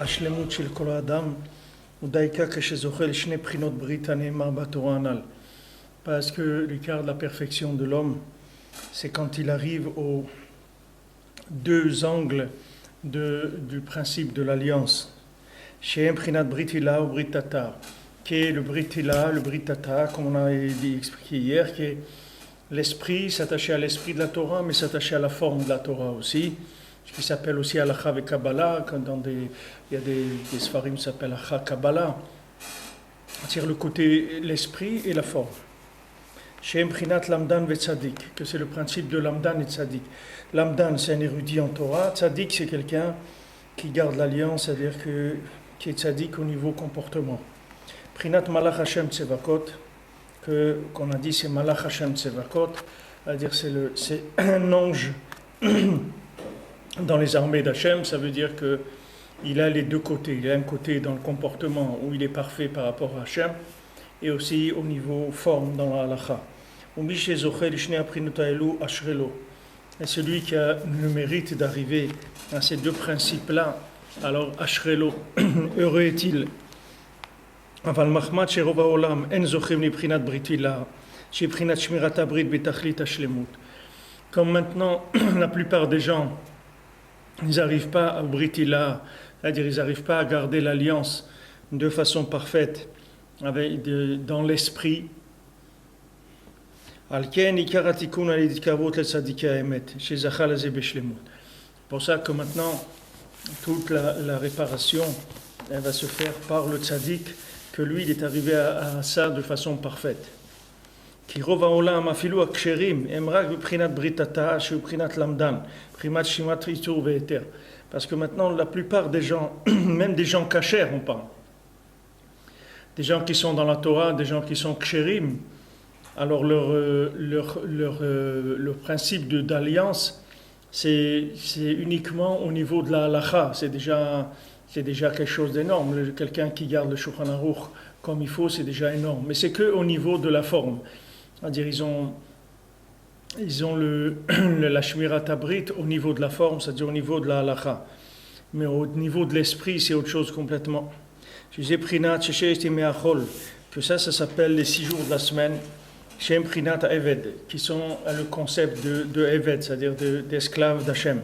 השלמות של כל האדם הוא דייקה כשזוכה לשני בחינות ברית הנאמר בתורה הנ"ל. Parce que l'écart de la perfection de l'homme, c'est quand il arrive aux deux angles du principe de l'alliance. Chez Prinat Brit Hila ou Brit Tata, qui est le Brit Hila, le Brit Tata, comme on a expliqué hier, qui est l'esprit, s'attacher à l'esprit de la Torah, mais s'attacher à la forme de la Torah aussi, ce qui s'appelle aussi Halakha et Kabbalah, quand il y a des Sfarim qui s'appellent Halakha Kabbalah, c'est-à-dire le côté, l'esprit et la forme. Shem Prinat Lamdan ve Tzadik, que c'est le principe de Lamdan et Tzadik. Lamdan, c'est un érudit en Torah, Tzadik, c'est quelqu'un qui garde l'alliance, c'est-à-dire qui est Tzadik au niveau comportement. Prinat Malach Hashem Tsevakot, qu'on a dit c'est Malach Hashem Tsevakot, c'est-à-dire c'est un ange dans les armées d'Hachem, ça veut dire qu'il a les deux côtés. Il a un côté dans le comportement où il est parfait par rapport à Hachem, et aussi au niveau forme dans la halakha. Et celui qui a le mérite d'arriver à ces deux principes-là, alors ashrelo, heureux est-il. Comme maintenant, la plupart des gens, ils n'arrivent pas à britila, c'est-à-dire ils n'arrivent pas à garder l'alliance de façon parfaite dans l'esprit. C'est pour ça que maintenant toute la réparation elle va se faire par le tzaddik, que lui il est arrivé à ça de façon parfaite. Parce que maintenant la plupart des gens, même des gens kashers on parle, des gens qui sont dans la Torah, des gens qui sont kshérim, alors leur principe d'alliance, c'est uniquement au niveau de la halakha, c'est déjà quelque chose d'énorme. Quelqu'un qui garde le Shulchan Aruch comme il faut, c'est déjà énorme. Mais c'est qu'au niveau de la forme. C'est-à-dire ils ont la Shmirat Habrit au niveau de la forme, c'est-à-dire au niveau de la halakha. Mais au niveau de l'esprit, c'est autre chose complètement. Je disais Prinat Sheshet Meachol, que ça s'appelle les 6 jours de la semaine, Shem Prinat Eved, qui sont le concept de Eved, c'est-à-dire d'esclave d'Hachem.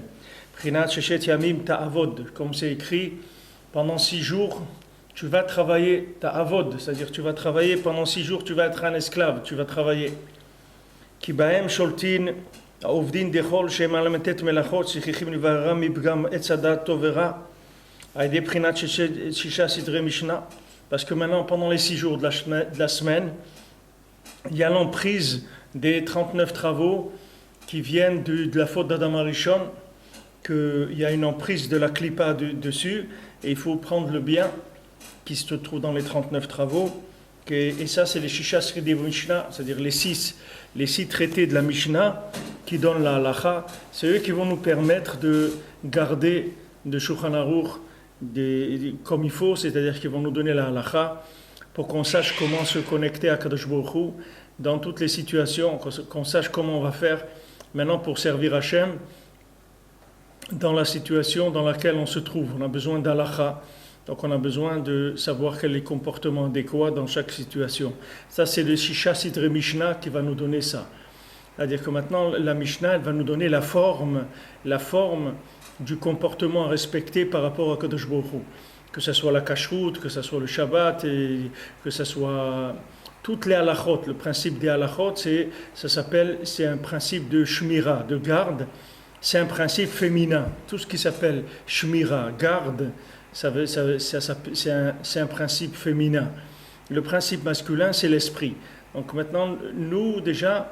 Prinat Sheshet Yamim Ta'avod, comme c'est écrit, pendant 6 jours, tu vas travailler, Ta'avod, c'est-à-dire tu vas travailler pendant 6 jours, tu vas être un esclave, tu vas travailler. Ki Bahem Sholtin, Ovdin Dechol, Shem Alametet Melachot, Sichichim Nivaram Ibgam Etzadat Tovera, parce que maintenant, pendant les 6 jours de la semaine, il y a l'emprise des 39 travaux qui viennent de la faute d'Adam Arishon, qu'il y a une emprise de la clipa dessus, et il faut prendre le bien qui se trouve dans les 39 travaux, et ça c'est les Shishas Ridev Mishnah, c'est-à-dire les 6 traités de la Mishnah qui donnent la halakha, c'est eux qui vont nous permettre de garder de Shulchan Aruch comme il faut, c'est-à-dire qu'ils vont nous donner la halakha pour qu'on sache comment se connecter à Kadosh Baruch Hu dans toutes les situations, qu'on sache comment on va faire maintenant pour servir Hachem dans la situation dans laquelle on se trouve. On a besoin d'halakha, donc on a besoin de savoir quel est le comportement adéquat dans chaque situation. Ça c'est le Shisha Sidre Mishnah qui va nous donner ça. C'est-à-dire que maintenant la Mishnah elle va nous donner la forme du comportement à respecter par rapport à Kadosh Baruch Hu. Que ce soit la kashrut, que ce soit le Shabbat, et que ce soit toutes les halachot. Le principe des halachot, c'est un principe de shmira, de garde. C'est un principe féminin. Tout ce qui s'appelle shmira, garde, c'est un principe féminin. Le principe masculin, c'est l'esprit. Donc maintenant, nous déjà,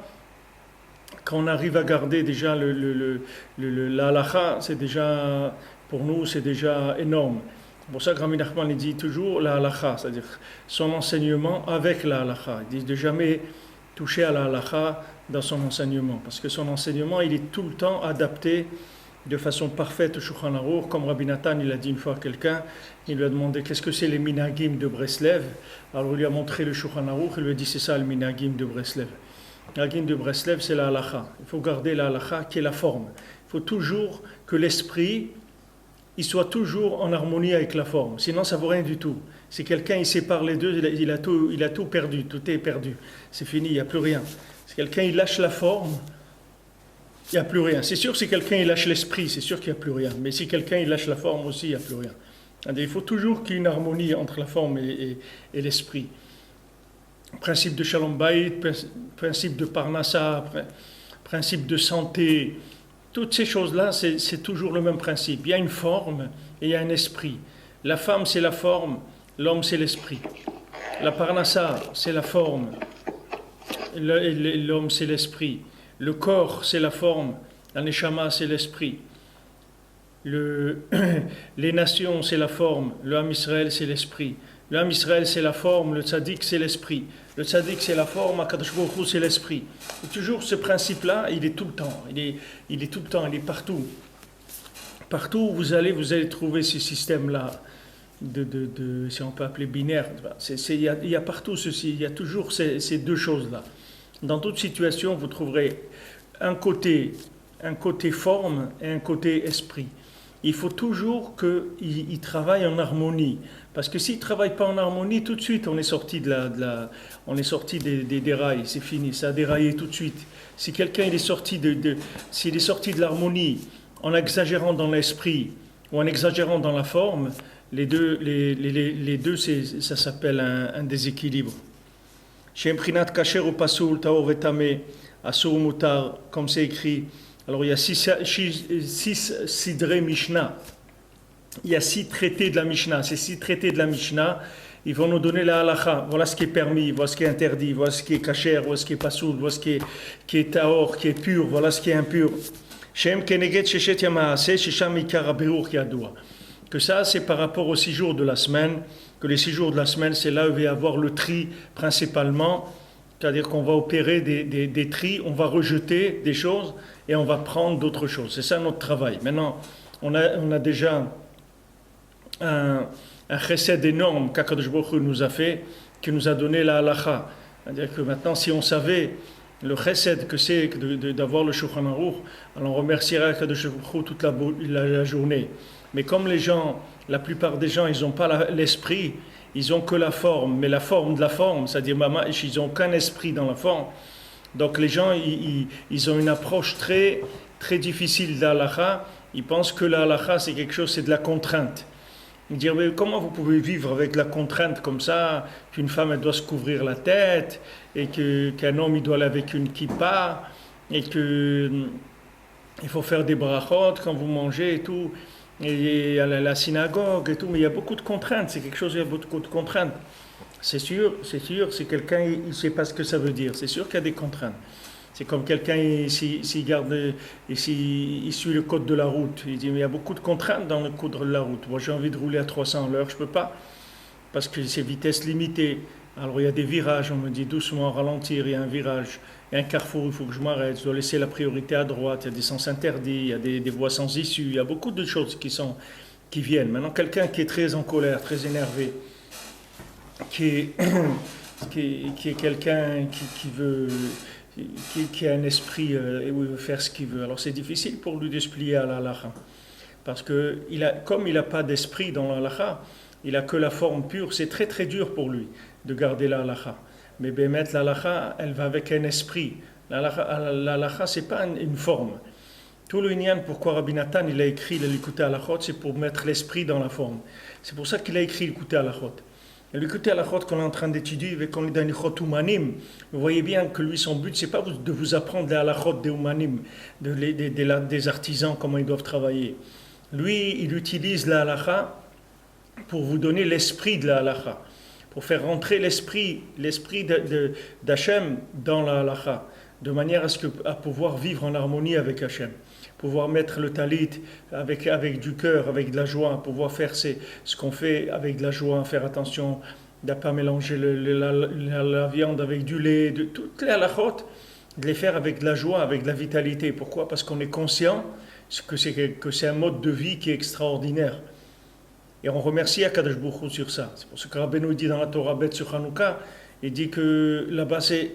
quand on arrive à garder déjà la halakha, c'est déjà, pour nous, c'est déjà énorme. C'est pour ça que Rami Nachman il dit toujours la halakha, c'est-à-dire son enseignement avec la halakha. Il dit de jamais toucher à la halakha dans son enseignement, parce que son enseignement, il est tout le temps adapté de façon parfaite au Shulchan Aruch. Comme Rabbi Nathan, il a dit une fois à quelqu'un, il lui a demandé qu'est-ce que c'est les minagim de Breslev. Alors il lui a montré le Shulchan Aruch, il lui a dit c'est ça le minagim de Breslev. La guine de Breslev, c'est la halakha. Il faut garder la halakha qui est la forme. Il faut toujours que l'esprit il soit toujours en harmonie avec la forme. Sinon, ça ne vaut rien du tout. Si quelqu'un il sépare les deux, il a tout perdu, tout est perdu. C'est fini, il n'y a plus rien. Si quelqu'un il lâche la forme, il n'y a plus rien. C'est sûr, si quelqu'un il lâche l'esprit, c'est sûr qu'il n'y a plus rien. Mais si quelqu'un il lâche la forme aussi, il n'y a plus rien. Il faut toujours qu'il y ait une harmonie entre la forme et l'esprit. Principe de Shalom Bayit, principe de Parnassa, principe de santé, toutes ces choses-là, c'est toujours le même principe. Il y a une forme et il y a un esprit. La femme, c'est la forme, l'homme, c'est l'esprit. La Parnassa, c'est la forme, l'homme, c'est l'esprit. Le corps, c'est la forme, la Neshama, c'est l'esprit. Les nations, c'est la forme, le Ham Israël, c'est l'esprit. Le Ham Israël, c'est la forme, le Tzaddik, c'est l'esprit. Le Tzaddik, c'est la forme, Akadosh Baruch Hu, c'est l'esprit. Et toujours ce principe-là, il est tout le temps. Il est tout le temps, il est partout. Partout où vous allez trouver ce système-là, si on peut appeler binaire. Il y a partout ceci, il y a toujours ces deux choses-là. Dans toute situation, vous trouverez un côté forme et un côté esprit. Il faut toujours qu'ils travaillent en harmonie. Parce que s'ils ne travaillent pas en harmonie, tout de suite, on est sorti des rails, c'est fini, ça a déraillé tout de suite. Si quelqu'un s'il est sorti de l'harmonie en exagérant dans l'esprit ou en exagérant dans la forme, les deux ça s'appelle un déséquilibre. Chez Mprinat Kacher ou Pasoul, Taor et Tamé, Asur Mutar, comme c'est écrit. Alors il y a six sidré Mishnah. Il y a 6 traités de la Mishnah. Ces 6 traités de la Mishnah, ils vont nous donner la halakha. Voilà ce qui est permis, voilà ce qui est interdit, voilà ce qui est kasher, voilà ce qui est pasoul, voilà ce qui est taor, qui est pur, voilà ce qui est impur. Shem keneged sheshet yamaase, shesham ikar abirur yadua. Que ça, c'est par rapport aux 6 jours de la semaine. Que les 6 jours de la semaine, c'est là où il va y avoir le tri principalement. C'est-à-dire qu'on va opérer des tris, on va rejeter des choses et on va prendre d'autres choses. C'est ça notre travail. Maintenant, on a déjà un chesed énorme qu'Akadosh Baruch Hu nous a fait, qui nous a donné la halakha. C'est-à-dire que maintenant, si on savait le chesed que c'est d'avoir le Shulchan Aruch, alors on remercierait Akadosh Baruch Hu toute la journée. Mais comme la plupart des gens, ils n'ont pas l'esprit, ils n'ont que la forme, mais la forme de la forme, c'est-à-dire ils n'ont qu'un esprit dans la forme. Donc les gens, ils ont une approche très, très difficile de la halakha. Ils pensent que la halakha, c'est quelque chose, c'est de la contrainte. Dire, mais comment vous pouvez vivre avec la contrainte comme ça, qu'une femme elle doit se couvrir la tête, et qu'un homme il doit aller avec une kippa, et qu'il faut faire des brachot quand vous mangez et tout, et à la synagogue et tout, mais il y a beaucoup de contraintes, c'est quelque chose, il y a beaucoup de contraintes. C'est sûr, si quelqu'un il ne sait pas ce que ça veut dire, c'est sûr qu'il y a des contraintes. C'est comme quelqu'un, s'il suit le code de la route, il dit, mais il y a beaucoup de contraintes dans le code de la route. Moi, j'ai envie de rouler à 300 à l'heure, je ne peux pas, parce que c'est vitesse limitée. Alors, il y a des virages, on me dit doucement, ralentir, il y a un virage, il y a un carrefour, il faut que je m'arrête, je dois laisser la priorité à droite, il y a des sens interdits, il y a des voies sans issue, il y a beaucoup de choses qui viennent. Maintenant, quelqu'un qui est très en colère, très énervé, qui est quelqu'un qui a un esprit et où il veut faire ce qu'il veut. Alors c'est difficile pour lui d'expliquer à la halakha. Parce que comme il n'a pas d'esprit dans la halakha, il n'a que la forme pure, c'est très très dur pour lui de garder la halakha. Mais bémet, la halakha, elle va avec un esprit. La halakha, ce n'est pas une forme. Tout le Inyan, pourquoi Rabbi Nathan il a écrit le Likutei Halachot, c'est pour mettre l'esprit dans la forme. C'est pour ça qu'il a écrit le Likutei Halachot. Et le Likutei Halachot qu'on est en train d'étudier, quand on est dans les Chot Umanim, vous voyez bien que lui, son but, c'est pas de vous apprendre les Halachot des Umanim, des artisans, comment ils doivent travailler. Lui, il utilise la Halacha pour vous donner l'esprit de la Halacha, pour faire rentrer l'esprit d'Hachem dans la Halacha, de manière à pouvoir vivre en harmonie avec Hachem, pouvoir mettre le talit avec du cœur, avec de la joie, pouvoir faire ce qu'on fait avec de la joie, faire attention de ne pas mélanger la viande avec du lait, de toutes les halachot, de les faire avec de la joie, avec de la vitalité. Pourquoi ? Parce qu'on est conscient que c'est un mode de vie qui est extraordinaire. Et on remercie Akadosh Baruch Hu sur ça. C'est pour ça que Rabbeinu dit dans la Torah Bet sur Hanouka, il dit que là-bas c'est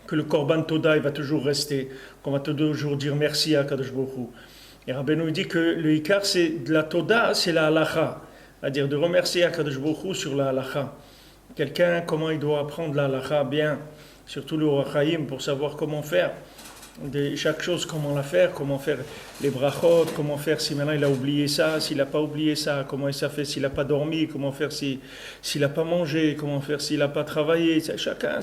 que le Korban Toda il va toujours rester, qu'on va toujours dire merci à Akadosh Baruch Hu. Et Rabbeinu dit que le Ikar, c'est de la Toda, c'est la halacha. C'est-à-dire de remercier Akadosh Baruch Hu sur la halacha. Quelqu'un, comment il doit apprendre la halacha bien, surtout le Orachaim, pour savoir comment faire. Chaque chose, comment la faire, comment faire les brachot, comment faire si maintenant il a oublié ça, s'il n'a pas oublié ça, comment il s'est fait s'il n'a pas dormi, comment faire s'il n'a pas mangé, comment faire s'il n'a pas travaillé. Chacun,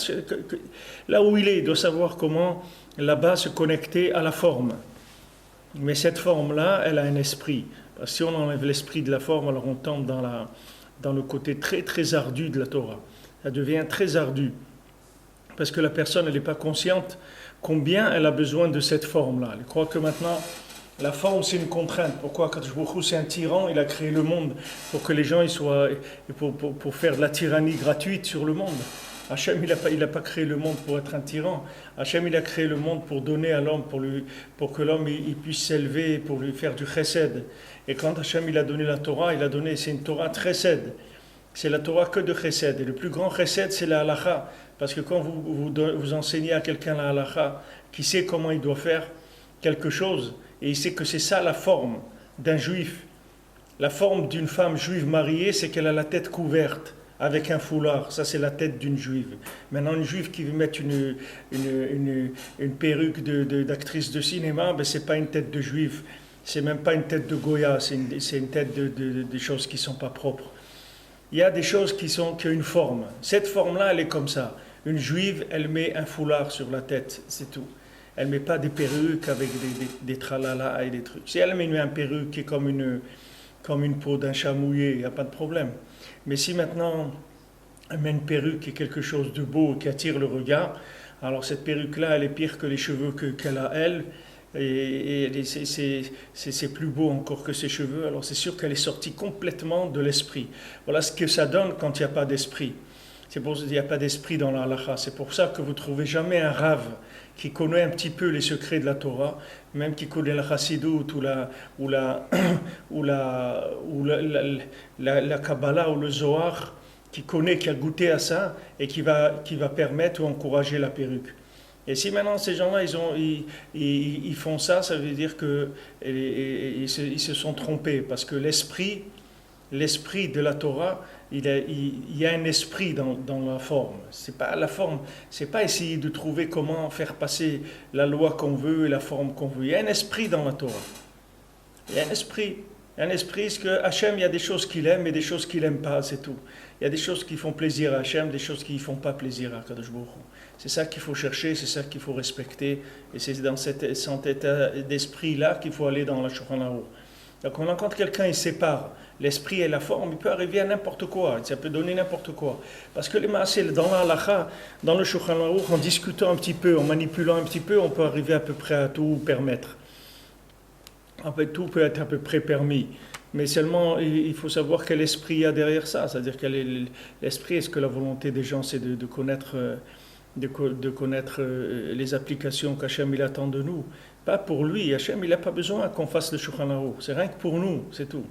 là où il doit savoir comment là-bas se connecter à la forme. Mais cette forme-là, elle a un esprit. Parce que si on enlève l'esprit de la forme, alors on tombe dans le côté très très ardu de la Torah. Ça devient très ardu. Parce que la personne, elle n'est pas consciente combien elle a besoin de cette forme-là. Elle croit que maintenant, la forme, c'est une contrainte. Pourquoi? Quand c'est un tyran, il a créé le monde pour que les gens ils soient, pour faire de la tyrannie gratuite sur le monde. Hachem, il n'a pas créé le monde pour être un tyran. Hachem, il a créé le monde pour donner à l'homme, pour que l'homme il puisse s'élever, pour lui faire du chesed. Et quand Hachem il a donné la Torah, c'est une Torah chesed. C'est la Torah que de chesed. Et le plus grand chesed, c'est la halacha. Parce que quand vous enseignez à quelqu'un la halacha, qui sait comment il doit faire quelque chose, et il sait que c'est ça la forme d'un juif. La forme d'une femme juive mariée, c'est qu'elle a la tête couverte avec un foulard. Ça, c'est la tête d'une juive. Maintenant, une juive qui veut mettre une perruque d'actrice de cinéma, ben, c'est pas une tête de juive. C'est même pas une tête de Goya. C'est une tête de choses qui sont pas propres. Il y a des choses qui ont une forme. Cette forme-là, elle est comme ça. Une juive, elle met un foulard sur la tête, c'est tout. Elle ne met pas des perruques avec des tralala et des trucs. Si elle met un perruque qui est comme une peau d'un chat mouillé, il n'y a pas de problème. Mais si maintenant elle met une perruque qui est quelque chose de beau, qui attire le regard, alors cette perruque-là, elle est pire que les cheveux qu'elle a, elle. Et c'est plus beau encore que ses cheveux, alors c'est sûr qu'elle est sortie complètement de l'esprit. Voilà ce que ça donne quand il n'y a pas d'esprit. C'est pour ça qu'il n'y a pas d'esprit dans la halakha. C'est pour ça que vous ne trouvez jamais un rave qui connaît un petit peu les secrets de la Torah, même qui connaît la chassidout la Kabbalah ou le Zohar, qui connaît, qui a goûté à ça et qui va permettre ou encourager la perruque. Et si maintenant ces gens-là, ils font ça, ça veut dire qu'ils se sont trompés. Parce que l'esprit de la Torah, il y a un esprit dans la forme. C'est pas la forme, c'est pas essayer de trouver comment faire passer la loi qu'on veut et la forme qu'on veut. Il y a un esprit dans la Torah. Il y a un esprit. Parce que Hachem, il y a des choses qu'il aime et des choses qu'il n'aime pas, c'est tout. Il y a des choses qui font plaisir à Hachem, des choses qui ne font pas plaisir à Kadosh Baruch Hu. C'est ça qu'il faut chercher, c'est ça qu'il faut respecter. Et c'est dans cet état d'esprit-là qu'il faut aller dans la Shulchan Aruch. Donc quand quelqu'un il sépare l'esprit et la forme, il peut arriver à n'importe quoi, ça peut donner n'importe quoi. Parce que les maaseh, dans la halakha, dans le Shulchan Aruch, en discutant un petit peu, en manipulant un petit peu, on peut arriver à peu près à tout permettre. En fait, tout peut être à peu près permis. Mais seulement, il faut savoir quel esprit il y a derrière ça. C'est-à-dire quel est l'esprit, est-ce que la volonté des gens, c'est de connaître les applications qu'Hachem il attend de nous. Pas pour lui. Hachem, il n'a pas besoin qu'on fasse le Shulchan Aruch. C'est rien que pour nous, c'est tout.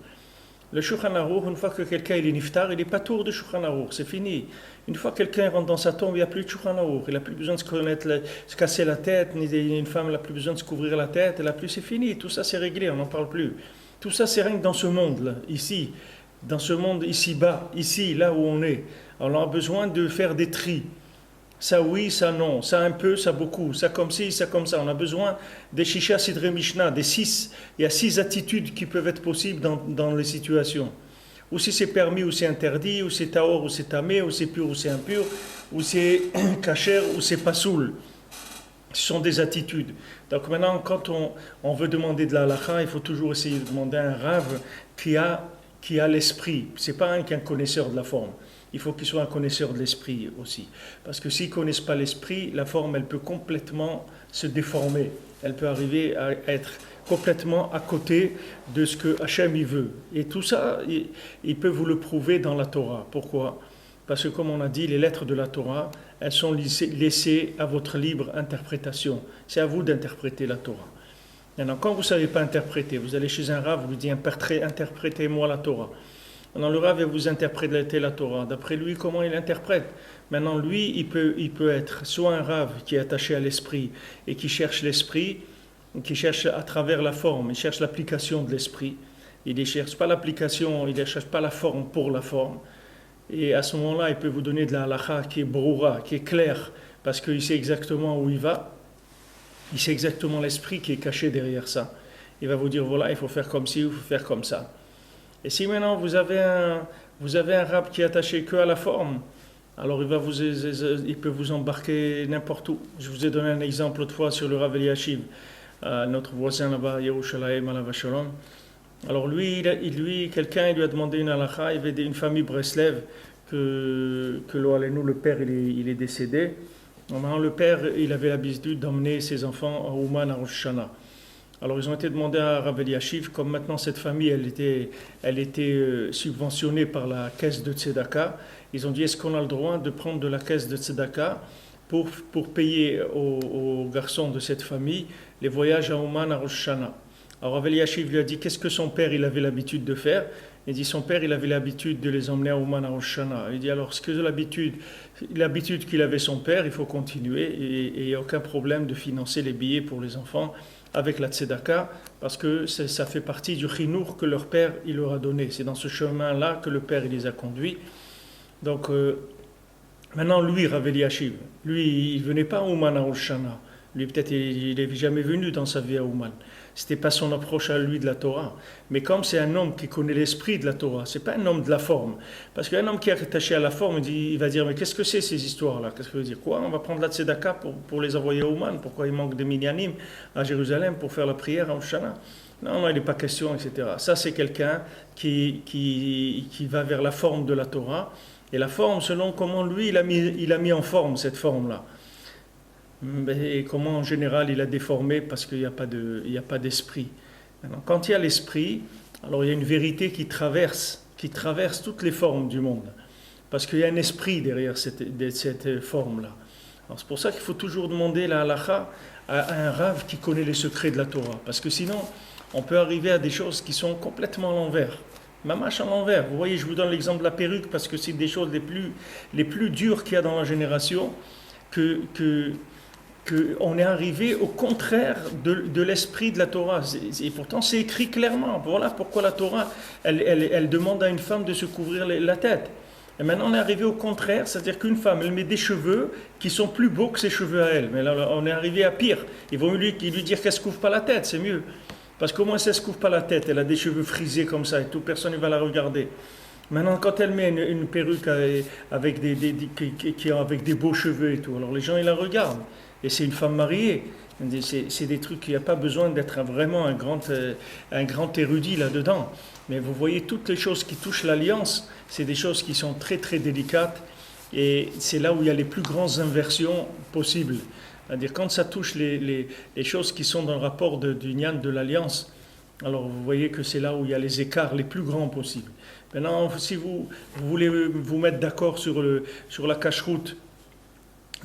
Le Shulchan Aruch, une fois que quelqu'un il est niftar, il n'est pas tour de Shulchan Aruch, c'est fini. Une fois que quelqu'un rentre dans sa tombe, il n'y a plus de Shulchan Aruch. Il n'a plus besoin de se casser la tête, ni une femme n'a plus besoin de se couvrir la tête, c'est fini. Tout ça c'est réglé, on n'en parle plus. Tout ça c'est rien que dans ce monde-là, ici. Dans ce monde ici-bas, ici, là où on est. Alors on a besoin de faire des tris. Ça oui, ça non, ça un peu, ça beaucoup, ça comme ci, ça comme ça. On a besoin des Shisha Sidrei Mishnah, il y a 6 attitudes qui peuvent être possibles dans les situations. Ou si c'est permis, ou c'est interdit, ou c'est taor, ou c'est tamé, ou c'est pur, ou c'est impur, ou c'est kasher, ou c'est pasoul. Ce sont des attitudes. Donc maintenant, quand on veut demander de la halakha, il faut toujours essayer de demander à un rave qui a l'esprit. C'est pas qu'un connaisseur de la forme. Il faut qu'il soit un connaisseur de l'esprit aussi. Parce que s'ils ne connaissent pas l'esprit, la forme, elle peut complètement se déformer. Elle peut arriver à être complètement à côté de ce que Hachem y veut. Et tout ça, il peut vous le prouver dans la Torah. Pourquoi? Parce que comme on a dit, les lettres de la Torah, elles sont laissées à votre libre interprétation. C'est à vous d'interpréter la Torah. Maintenant, quand vous ne savez pas interpréter, vous allez chez un rav, vous lui dites, interprétez-moi la Torah. Maintenant, le Rav va vous interpréter la Torah. D'après lui, comment il interprète? Maintenant, lui, il peut être soit un Rav qui est attaché à l'esprit et qui cherche l'esprit, qui cherche à travers la forme, il cherche l'application de l'esprit. Il ne cherche pas l'application, il ne cherche pas la forme pour la forme. Et à ce moment-là, il peut vous donner de la halakha qui est broura, qui est claire, parce qu'il sait exactement où il va. Il sait exactement l'esprit qui est caché derrière ça. Il va vous dire, voilà, il faut faire comme ci, il faut faire comme ça. Et si maintenant vous avez un rab qui est attaché que à la forme, alors il peut vous embarquer n'importe où. Je vous ai donné un exemple autrefois sur le Rav Eliashiv, notre voisin là-bas, Yerushalayim, Alav Shalom. Alors lui, quelqu'un lui a demandé une halakha, il y avait une famille Breslev, que le père il est décédé. Maintenant, le père, il avait l'habitude d'emmener ses enfants à Ouman à Rosh Hashanah. Alors ils ont été demandés à Rav Eliashiv, comme maintenant cette famille elle était subventionnée par la caisse de Tzedaka, ils ont dit est-ce qu'on a le droit de prendre de la caisse de Tzedaka pour payer aux garçons de cette famille les voyages à Ouman à Rosh Hashanah. Alors Rav Eliashiv lui a dit qu'est-ce que son père il avait l'habitude de faire. Il dit son père il avait l'habitude de les emmener à Ouman à Rosh Hashanah. Il dit alors ce que l'habitude qu'il avait son père, il faut continuer et il n'y a aucun problème de financer les billets pour les enfants avec la tzedaka, parce que ça fait partie du chinour que leur père il leur a donné. C'est dans ce chemin-là que le père il les a conduits. Donc maintenant lui, Rav Eliashiv, lui il ne venait pas à Ouman à Rosh Hashanah. Lui peut-être il n'est jamais venu dans sa vie à Ouman. C'était pas son approche à lui de la Torah. Mais comme c'est un homme qui connaît l'esprit de la Torah, c'est pas un homme de la forme. Parce qu'un homme qui est attaché à la forme, il va dire mais qu'est-ce que c'est ces histoires-là? Qu'est-ce que ça veut dire? Quoi? On va prendre la tzedaka pour les envoyer à Ouman? Pourquoi il manque de minyanim à Jérusalem pour faire la prière à Hoshana? Non, il n'est pas question, etc. Ça, c'est quelqu'un qui va vers la forme de la Torah. Et la forme, selon comment lui, il a mis en forme cette forme-là. Et comment en général il a déformé parce qu'il n'y a pas d'esprit. Maintenant, quand il y a l'esprit, alors il y a une vérité qui traverse toutes les formes du monde. Parce qu'il y a un esprit derrière cette forme-là. Alors c'est pour ça qu'il faut toujours demander la halakha à un rav qui connaît les secrets de la Torah. Parce que sinon, on peut arriver à des choses qui sont complètement à l'envers. Mamache à l'envers. Vous voyez, je vous donne l'exemple de la perruque parce que c'est des choses les plus dures qu'il y a dans la génération qu'on est arrivé au contraire de l'esprit de la Torah. Et pourtant, c'est écrit clairement. Voilà pourquoi la Torah, elle demande à une femme de se couvrir la tête. Et maintenant, on est arrivé au contraire, c'est-à-dire qu'une femme, elle met des cheveux qui sont plus beaux que ses cheveux à elle. Mais là, on est arrivé à pire. Il vaut mieux lui dire qu'elle ne se couvre pas la tête, c'est mieux. Parce qu'au moins, si elle ne se couvre pas la tête, elle a des cheveux frisés comme ça et tout, personne ne va la regarder. Maintenant, quand elle met une perruque avec des beaux cheveux et tout, alors les gens, ils la regardent. Et c'est une femme mariée. C'est des trucs qu'il n'y a pas besoin d'être vraiment un grand érudit là-dedans. Mais vous voyez, toutes les choses qui touchent l'alliance, c'est des choses qui sont très très délicates. Et c'est là où il y a les plus grandes inversions possibles. C'est-à-dire quand ça touche les choses qui sont dans le rapport du nian de l'alliance, alors vous voyez que c'est là où il y a les écarts les plus grands possibles. Maintenant, si vous voulez vous mettre d'accord sur la cache-route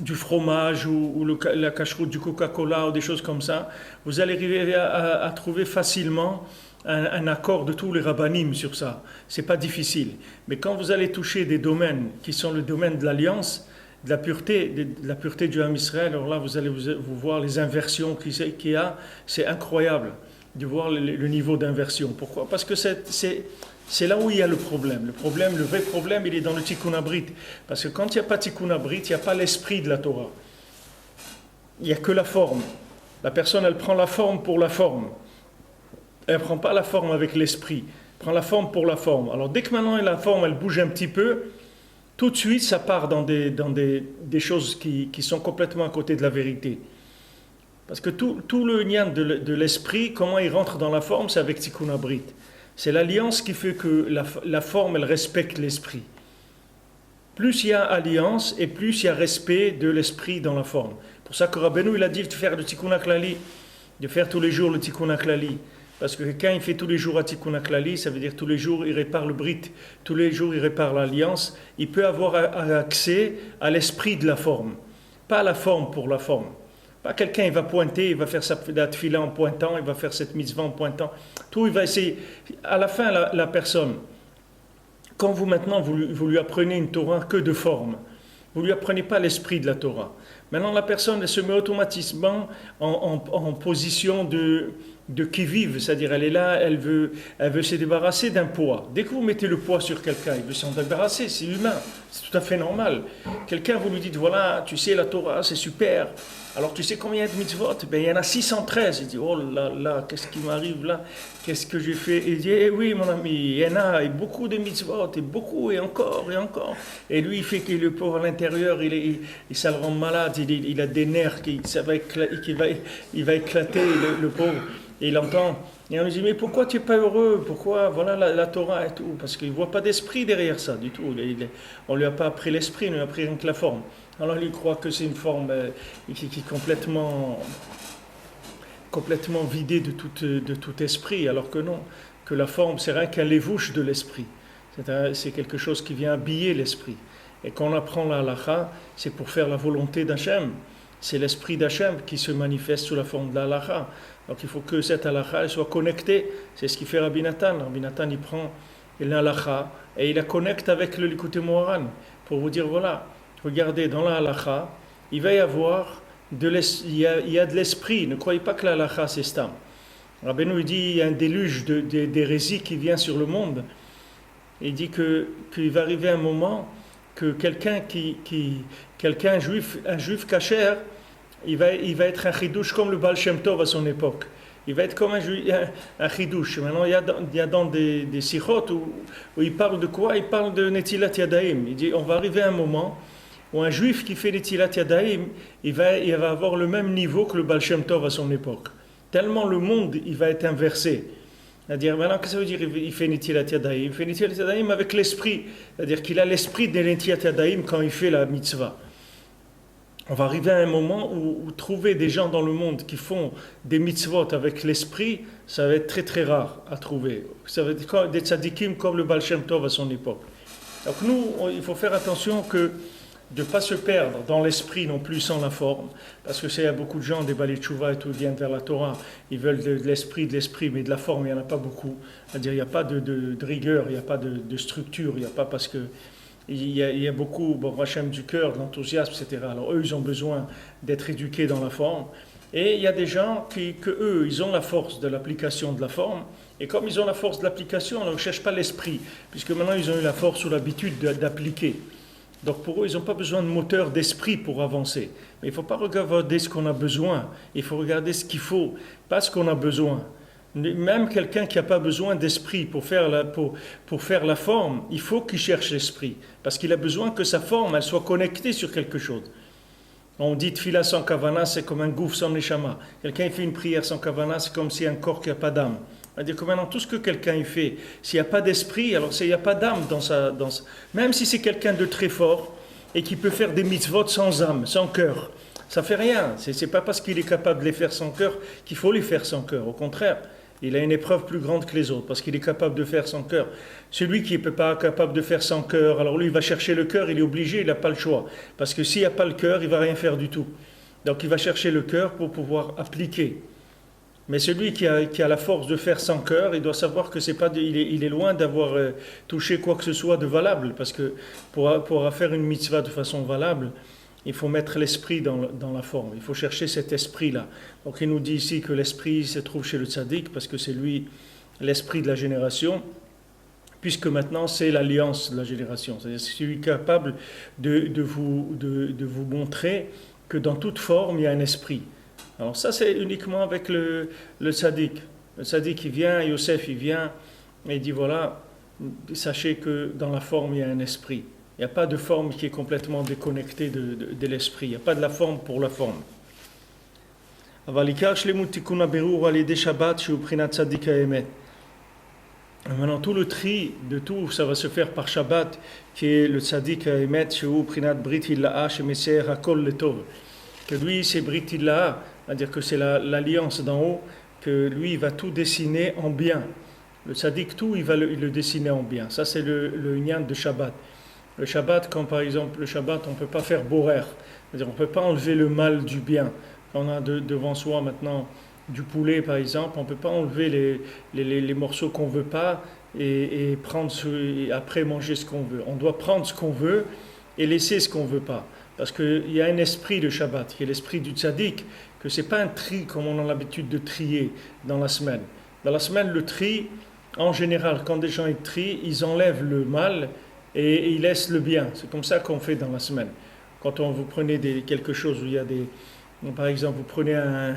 du fromage ou la cache-route du Coca-Cola ou des choses comme ça, vous allez arriver à trouver facilement un accord de tous les rabbanim sur ça. C'est pas difficile. Mais quand vous allez toucher des domaines qui sont le domaine de l'alliance, de la pureté du Ham Israël, alors là vous allez vous voir les inversions qu'il y a. C'est incroyable de voir le niveau d'inversion. Pourquoi? Parce que c'est là où il y a le problème. Le vrai problème, il est dans le Tikkun Abrit. Parce que quand il n'y a pas Tikkun Abrit, il n'y a pas l'esprit de la Torah. Il n'y a que la forme. La personne, elle prend la forme pour la forme. Elle ne prend pas la forme avec l'esprit. Elle prend la forme pour la forme. Alors dès que maintenant la forme, elle bouge un petit peu, tout de suite, ça part dans des choses qui sont complètement à côté de la vérité. Parce que tout le nian de l'esprit, comment il rentre dans la forme, c'est avec Tikkun Abrit. C'est l'alliance qui fait que la forme, elle respecte l'esprit. Plus il y a alliance et plus il y a respect de l'esprit dans la forme. Pour ça que Rabbeinu, il a dit de faire le Tikkun HaKlali, de faire tous les jours le Tikkun HaKlali. Parce que quand il fait tous les jours un Tikkun HaKlali, ça veut dire tous les jours il répare le Brit, tous les jours il répare l'alliance, il peut avoir accès à l'esprit de la forme. Pas la forme pour la forme. Pas quelqu'un, il va pointer, il va faire sa tefila en pointant, il va faire cette mitzvah en pointant. Tout, il va essayer. À la fin, la personne, quand vous maintenant, vous lui apprenez une Torah que de forme, vous ne lui apprenez pas l'esprit de la Torah. Maintenant, la personne, elle se met automatiquement en position de qui-vive, c'est-à-dire elle est là, elle veut se débarrasser d'un poids. Dès que vous mettez le poids sur quelqu'un, il veut s'en débarrasser, c'est humain, c'est tout à fait normal. Quelqu'un, vous lui dites, voilà, tu sais, la Torah, c'est super. Alors tu sais combien il y a de mitzvot? Ben, il y en a 613. Il dit, oh là là, qu'est-ce qui m'arrive là? Qu'est-ce que j'ai fait? Il dit, eh oui mon ami, il y en a et beaucoup de mitzvot, et beaucoup, et encore, et encore. Et lui, il fait que le pauvre à l'intérieur, ça le rend malade, il a des nerfs, il va éclater, le pauvre. Et il entend, et on lui dit, mais pourquoi tu n'es pas heureux? Pourquoi, voilà la Torah et tout? Parce qu'il ne voit pas d'esprit derrière ça du tout. On ne lui a pas appris l'esprit, on lui a appris rien que la forme. Alors lui croit que c'est une forme qui est complètement vidée de tout esprit, alors que non, que la forme c'est rien qu'un lévouche de l'esprit. C'est quelque chose qui vient habiller l'esprit. Et quand on apprend la halakha, c'est pour faire la volonté d'Hachem. C'est l'esprit d'Hachem qui se manifeste sous la forme de la halakha. Donc il faut que cette halakha soit connectée. C'est ce qu'il fait Rabbi Nathan. Rabbi Nathan il prend la halakha et il la connecte avec le Likutei Moharan pour vous dire voilà, regardez dans la halakha, il va y avoir il y a de l'esprit. Ne croyez pas que la halakha c'est stam. Rabbeinu il dit il y a un déluge d'hérésie qui vient sur le monde. Il dit qu'il va arriver un moment que quelqu'un un juif kasher, il va être un chidouche comme le Baal Shem Tov à son époque. Il va être comme un chidouche. Maintenant, il y a dans des sikhot où il parle de quoi? Il parle de Netilat Yadayim. Il dit on va arriver à un moment où un juif qui fait Netilat Yadayim, il va avoir le même niveau que le Baal Shem Tov à son époque. Tellement le monde, il va être inversé. C'est-à-dire, maintenant, qu'est-ce que ça veut dire il fait Netilat Yadayim? Il fait Netilat Yadayim avec l'esprit. C'est-à-dire qu'il a l'esprit de Netilat Yadayim quand il fait la mitzvah. On va arriver à un moment où trouver des gens dans le monde qui font des mitzvot avec l'esprit, ça va être très très rare à trouver. Ça va être des tzadikim comme le Baal Shem Tov à son époque. Donc nous, il faut faire attention de ne pas se perdre dans l'esprit non plus sans la forme, parce que il y a beaucoup de gens, des Balei Tshuva et tout, viennent vers la Torah, ils veulent de l'esprit, mais de la forme, il n'y en a pas beaucoup. C'est-à-dire, il n'y a pas de rigueur, il n'y a pas de structure, il n'y a pas parce que il y a beaucoup, Hachem, du cœur, de l'enthousiasme, etc. Alors eux, ils ont besoin d'être éduqués dans la forme. Et il y a des gens eux, ils ont la force de l'application de la forme. Et comme ils ont la force de l'application, on ne cherche pas l'esprit, puisque maintenant ils ont eu la force ou l'habitude d'appliquer. Donc pour eux, ils n'ont pas besoin de moteur d'esprit pour avancer. Mais il ne faut pas regarder ce qu'on a besoin, il faut regarder ce qu'il faut, pas ce qu'on a besoin. Même quelqu'un qui n'a pas besoin d'esprit pour faire la forme, il faut qu'il cherche l'esprit. Parce qu'il a besoin que sa forme elle soit connectée sur quelque chose. On dit tfila sans kavana, c'est comme un gouffre sans neshama. Quelqu'un fait une prière sans kavana, c'est comme si un corps qui n'a pas d'âme. C'est-à-dire que maintenant, tout ce que quelqu'un fait, s'il n'y a pas d'esprit, alors s'il n'y a pas d'âme même si c'est quelqu'un de très fort et qui peut faire des mitzvot sans âme, sans cœur, ça ne fait rien. Ce n'est pas parce qu'il est capable de les faire sans cœur qu'il faut les faire sans cœur. Au contraire, il a une épreuve plus grande que les autres parce qu'il est capable de faire sans cœur. Celui qui n'est pas capable de faire sans cœur, alors lui, il va chercher le cœur, il est obligé, il n'a pas le choix. Parce que s'il n'y a pas le cœur, il ne va rien faire du tout. Donc il va chercher le cœur pour pouvoir appliquer. Mais celui qui a la force de faire sans cœur, il doit savoir que il est loin d'avoir touché quoi que ce soit de valable. Parce que pour faire une mitzvah de façon valable, il faut mettre l'esprit dans la forme. Il faut chercher cet esprit-là. Donc il nous dit ici que l'esprit se trouve chez le tzaddik parce que c'est lui l'esprit de la génération, puisque maintenant c'est l'alliance de la génération. C'est-à-dire c'est celui capable de vous montrer que dans toute forme il y a un esprit. Alors ça c'est uniquement avec le tzaddik. Le tzaddik il vient, Yosef il vient, et il dit voilà, sachez que dans la forme il y a un esprit. Il n'y a pas de forme qui est complètement déconnectée de l'esprit. Il n'y a pas de la forme pour la forme. Maintenant, tout le tri de tout, ça va se faire par Shabbat, qui est le tzaddik ha'emet, prinat brit hila'a, shemeser hakol letov. Que lui, c'est brit hila'a, c'est-à-dire que c'est l'alliance d'en haut, que lui, il va tout dessiner en bien. Le tzaddik, tout, il va le dessiner en bien. Ça, c'est le inyan de Shabbat. Le Shabbat, quand par exemple le Shabbat, on ne peut pas faire borer, c'est-à-dire on ne peut pas enlever le mal du bien. Quand on a devant soi maintenant du poulet par exemple, on ne peut pas enlever les morceaux qu'on ne veut pas et après manger ce qu'on veut. On doit prendre ce qu'on veut et laisser ce qu'on ne veut pas. Parce qu'il y a un esprit de Shabbat, qui est l'esprit du tzaddik, que ce n'est pas un tri comme on a l'habitude de trier dans la semaine. Dans la semaine, le tri, en général, quand des gens ils trient, ils enlèvent le mal et ils laissent le bien. C'est comme ça qu'on fait dans la semaine. Quand vous prenez quelque chose où il y a des... Par exemple, vous prenez un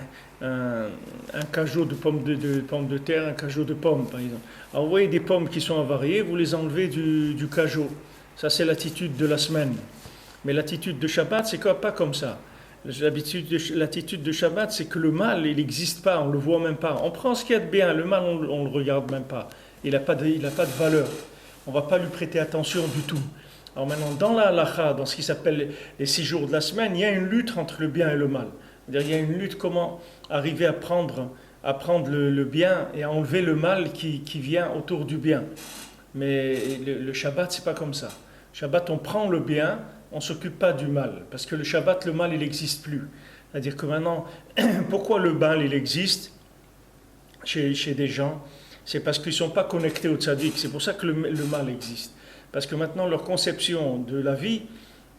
cajot de pommes de terre, un cajot de pommes, par exemple. Alors, vous voyez des pommes qui sont avariées, vous les enlevez du cajot. Ça, c'est l'attitude de la semaine. Mais l'attitude de Shabbat, c'est pas comme ça. L'attitude de Shabbat, c'est que le mal, il n'existe pas, on ne le voit même pas. On prend ce qu'il y a de bien, le mal, on ne le regarde même pas. Il n'a pas de valeur. On ne va pas lui prêter attention du tout. Alors maintenant, dans la halakha, dans ce qui s'appelle les 6 jours de la semaine, il y a une lutte entre le bien et le mal. C'est-à-dire, il y a une lutte comment arriver à prendre le bien et à enlever le mal qui vient autour du bien. Mais le Shabbat, c'est pas comme ça. Shabbat, on prend le bien, on ne s'occupe pas du mal. Parce que le Shabbat, le mal, il n'existe plus. C'est-à-dire que maintenant, pourquoi le mal, il existe chez des gens? C'est parce qu'ils ne sont pas connectés au tzaddik. C'est pour ça que le mal existe. Parce que maintenant, leur conception de la vie,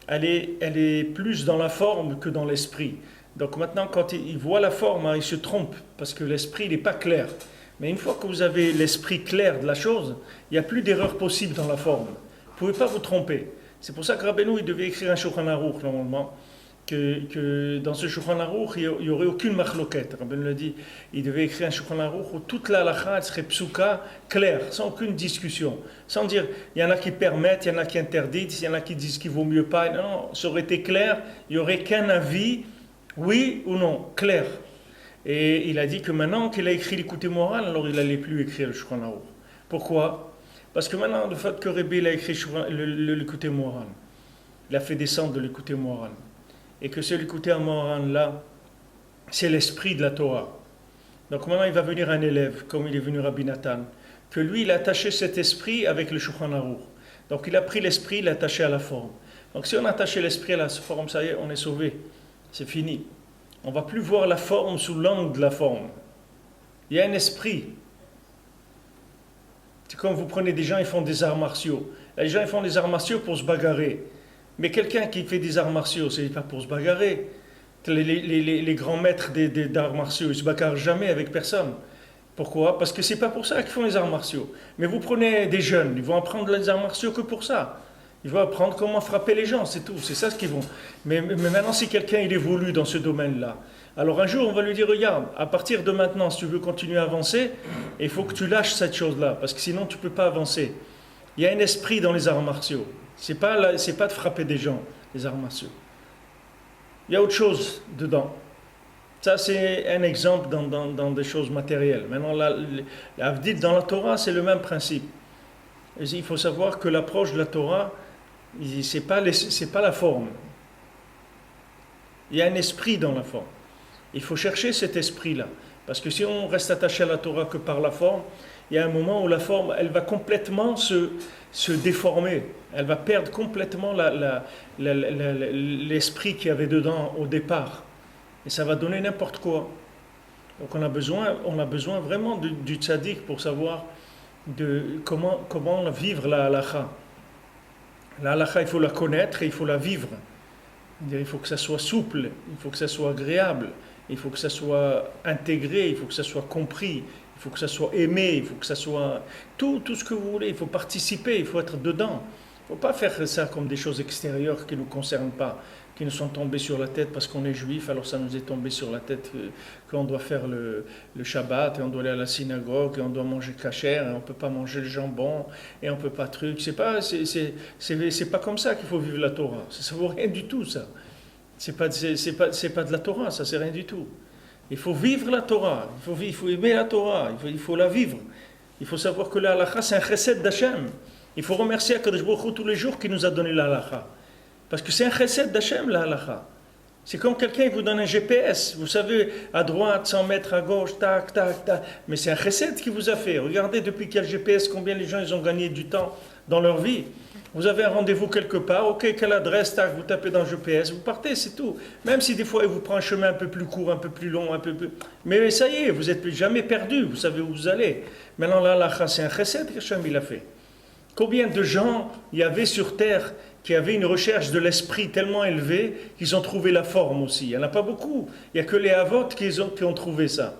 elle est plus dans la forme que dans l'esprit. Donc maintenant, quand ils voient la forme, ils se trompent, parce que l'esprit n'est pas clair. Mais une fois que vous avez l'esprit clair de la chose, il n'y a plus d'erreur possible dans la forme. Vous ne pouvez pas vous tromper. C'est pour ça que Rabbeinu, il devait écrire un Shulchan Aruch, normalement, que dans ce Shulchan Aruch, il n'y aurait aucune machloket. Rabbeinu l'a dit, il devait écrire un Shulchan Aruch où toute la halakha serait psuka, claire, sans aucune discussion. Sans dire, il y en a qui permettent, il y en a qui interdisent, il y en a qui disent qu'il vaut mieux pas. Non, ça aurait été clair, il n'y aurait qu'un avis, oui ou non, clair. Et il a dit que maintenant qu'il a écrit l'écouté moral, alors il n'allait plus écrire le Shulchan Aruch. Pourquoi? Parce que maintenant, le fait que Rebbe a écrit l'écouté moral, il a fait descendre de l'écouté moral. Et que ce l'écouté moral là, c'est l'esprit de la Torah. Donc maintenant, il va venir un élève, comme il est venu Rabbi Nathan, que lui, il a attaché cet esprit avec le Shulchan Aruch. Donc il a pris l'esprit, il l'a attaché à la forme. Donc si on a attaché l'esprit à la forme, ça y est, on est sauvé. C'est fini. On ne va plus voir la forme sous l'angle de la forme. Il y a un esprit. C'est comme vous prenez des gens, ils font des arts martiaux. Les gens, ils font des arts martiaux pour se bagarrer. Mais quelqu'un qui fait des arts martiaux, c'est pas pour se bagarrer. Les grands maîtres d'arts martiaux, ils ne se bagarrent jamais avec personne. Pourquoi? Parce que c'est pas pour ça qu'ils font les arts martiaux. Mais vous prenez des jeunes, ils vont apprendre les arts martiaux que pour ça. Ils vont apprendre comment frapper les gens, c'est tout. C'est ça ce qu'ils vont. Mais maintenant, si quelqu'un il évolue dans ce domaine-là, alors un jour, on va lui dire, regarde, à partir de maintenant, si tu veux continuer à avancer, il faut que tu lâches cette chose-là, parce que sinon, tu ne peux pas avancer. Il y a un esprit dans les arts martiaux. C'est pas de frapper des gens, les arts martiaux. Il y a autre chose dedans. Ça, c'est un exemple dans des choses matérielles. Maintenant, dans la Torah, c'est le même principe. Il faut savoir que l'approche de la Torah, c'est pas la forme. Il y a un esprit dans la forme. Il faut chercher cet esprit-là. Parce que si on reste attaché à la Torah que par la forme, il y a un moment où la forme, elle va complètement se déformer. Elle va perdre complètement l'esprit qu'il y avait dedans au départ. Et ça va donner n'importe quoi. Donc on a besoin vraiment du tzaddik pour savoir comment vivre la halakha. La halakha, il faut la connaître et il faut la vivre. Il faut que ça soit souple, il faut que ça soit agréable, il faut que ça soit intégré, il faut que ça soit compris, il faut que ça soit aimé, il faut que ça soit tout ce que vous voulez, il faut participer, il faut être dedans. Il ne faut pas faire ça comme des choses extérieures qui ne nous concernent pas, qui nous sont tombées sur la tête parce qu'on est juif, alors ça nous est tombé sur la tête qu'on doit faire le Shabbat, et on doit aller à la synagogue, et on doit manger kasher, et on ne peut pas manger le jambon, et on ne peut pas truc. C'est pas comme ça qu'il faut vivre la Torah. Ça ne vaut rien du tout, ça. C'est pas de la Torah, ça c'est rien du tout. Il faut vivre la Torah, il faut aimer la Torah, il faut la vivre. Il faut savoir que la halakha, c'est un chesed d'Hachem. Il faut remercier Akadosh Baruch Hu tous les jours qui nous a donné la halakha. Parce que c'est un chesed d'Hachem, la halakha. C'est comme quelqu'un qui vous donne un GPS. Vous savez, à droite, 100 mètres, à gauche, tac, tac, tac. Mais c'est un chesed qui vous a fait. Regardez depuis quel GPS, combien les gens ils ont gagné du temps dans leur vie. Vous avez un rendez-vous quelque part, ok, quelle adresse, tac, vous tapez dans le GPS, vous partez, c'est tout. Même si des fois il vous prend un chemin un peu plus court, un peu plus long, un peu plus... Mais ça y est, vous n'êtes jamais perdu, vous savez où vous allez. Maintenant là, c'est un chesed qu'Hachem il a fait. Combien de gens il y avait sur terre qui avaient une recherche de l'esprit tellement élevée qu'ils ont trouvé la forme aussi? Il n'y en a pas beaucoup. Il n'y a que les Havot qui ont trouvé ça.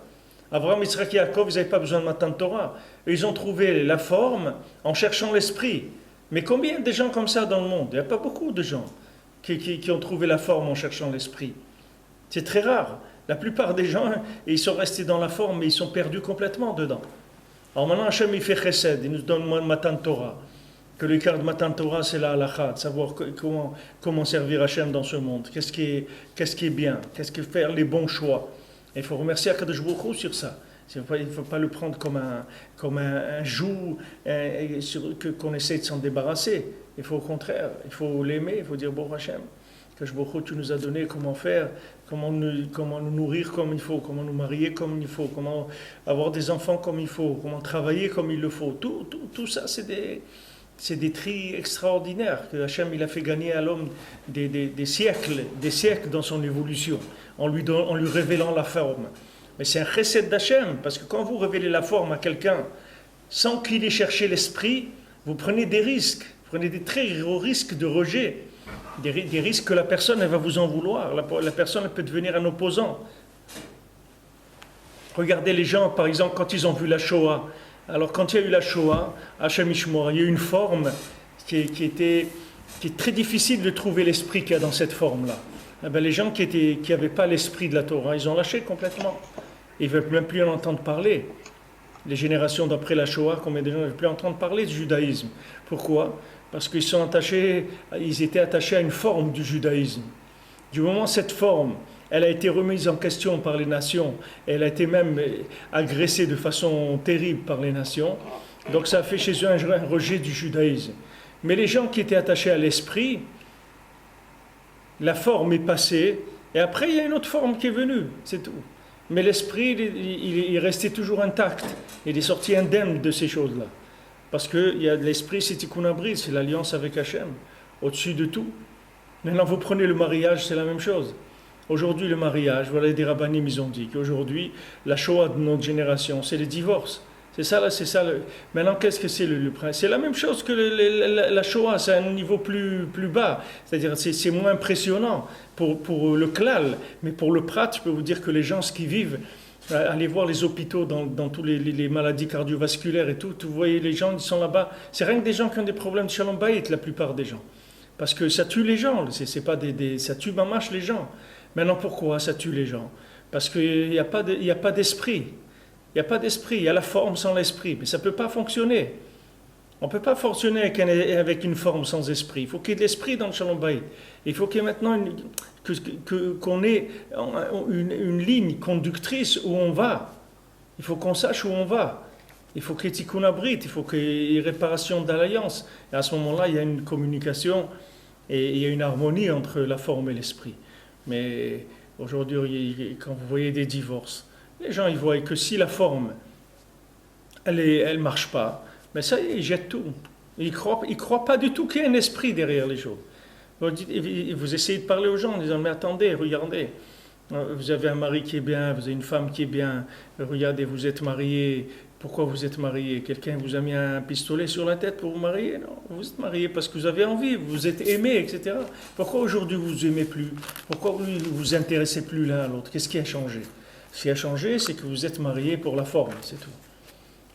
Abraham, Yitzhak et Yaakov, ils n'avaient pas besoin de Matan Torah. Ils ont trouvé la forme en cherchant l'esprit. Mais combien de gens comme ça dans le monde? Il n'y a pas beaucoup de gens qui ont trouvé la forme en cherchant l'esprit. C'est très rare. La plupart des gens, ils sont restés dans la forme, mais ils sont perdus complètement dedans. Alors maintenant, Hachem, il fait chesed, il nous donne Matan Torah. Que le cœur de Matan Torah, c'est la halakha, de savoir comment servir Hachem dans ce monde. Qu'est-ce qui est bien? Qu'est-ce que faire les bons choix? Et il faut remercier Akadosh Baruch Hu sur ça. Il ne faut pas le prendre comme un joug qu'on essaie de s'en débarrasser. Il faut au contraire, il faut l'aimer, il faut dire bon Hachem, Akadosh Baruch Hu, tu nous as donné comment faire, comment nous nourrir comme il faut, comment nous marier comme il faut, comment avoir des enfants comme il faut, comment travailler comme il le faut. Tout ça, c'est des tris extraordinaires que Hachem il a fait gagner à l'homme des siècles dans son évolution, en lui révélant la forme. Mais c'est un chesed d'Hachem, parce que quand vous révélez la forme à quelqu'un, sans qu'il ait cherché l'esprit, vous prenez des risques, vous prenez des très gros risques de rejet, des risques que la personne elle va vous en vouloir, la personne elle peut devenir un opposant. Regardez les gens, par exemple, quand ils ont vu la Shoah. Alors quand il y a eu la Shoah, Hachem Ishmor, il y a eu une forme qui est très difficile de trouver l'esprit qu'il y a dans cette forme-là. Eh bien, les gens qui n'avaient pas l'esprit de la Torah, ils ont lâché complètement. Ils ne veulent même plus en entendre parler. Les générations d'après la Shoah, combien de gens ne veulent plus entendre parler du judaïsme? Pourquoi? Parce qu'ils étaient attachés à une forme du judaïsme. Du moment où cette forme, elle a été remise en question par les nations, elle a été même agressée de façon terrible par les nations, donc ça a fait chez eux un rejet du judaïsme. Mais les gens qui étaient attachés à l'esprit, la forme est passée, et après il y a une autre forme qui est venue, c'est tout. Mais l'esprit, il est resté toujours intact, il est sorti indemne de ces choses-là. Parce que l'esprit, c'est Tikkun Abrit, c'est l'alliance avec Hachem, au-dessus de tout. Maintenant, vous prenez le mariage, c'est la même chose. Aujourd'hui, le mariage, voilà, des rabbinim, ils ont dit qu'aujourd'hui, la Shoah de notre génération, c'est les divorces. C'est ça. Maintenant, qu'est-ce que c'est le prince? C'est la même chose que la Shoah, c'est à un niveau plus bas. C'est-à-dire, c'est moins impressionnant pour le klal. Mais pour le prat, je peux vous dire que les gens, ce qu'ils vivent, allez voir les hôpitaux dans toutes les maladies cardiovasculaires et tout, vous voyez les gens, ils sont là-bas. C'est rien que des gens qui ont des problèmes de shalom bayit, la plupart des gens. Parce que ça tue les gens, ça tue mamache les gens. Maintenant, pourquoi ça tue les gens? Parce qu'il n'y a pas d'esprit. Il n'y a pas d'esprit, il y a la forme sans l'esprit. Mais ça ne peut pas fonctionner. On ne peut pas fonctionner avec une forme sans esprit. Il faut qu'il y ait de l'esprit dans le Shalom Bayit. Il faut qu'il y ait maintenant qu'on ait une ligne conductrice où on va. Il faut qu'on sache où on va. Il faut qu'il y ait Tikkun Abrit, il faut qu'il y ait réparation d'alliance. Et à ce moment-là, il y a une communication et il y a une harmonie entre la forme et l'esprit. Mais aujourd'hui, quand vous voyez des divorces, les gens ils voient que si la forme, elle marche pas, mais ça, ils jettent tout. Ils croient pas du tout qu'il y a un esprit derrière les choses. Vous essayez de parler aux gens en disant, mais attendez, regardez, vous avez un mari qui est bien, vous avez une femme qui est bien, regardez, vous êtes mariés, pourquoi vous êtes mariés? Quelqu'un vous a mis un pistolet sur la tête pour vous marier? Non, vous êtes mariés parce que vous avez envie, vous êtes aimés, etc. Pourquoi aujourd'hui vous vous aimez plus? Pourquoi vous vous intéressez plus l'un à l'autre? Qu'est-ce qui a changé? Ce qui a changé, c'est que vous êtes mariés pour la forme, c'est tout.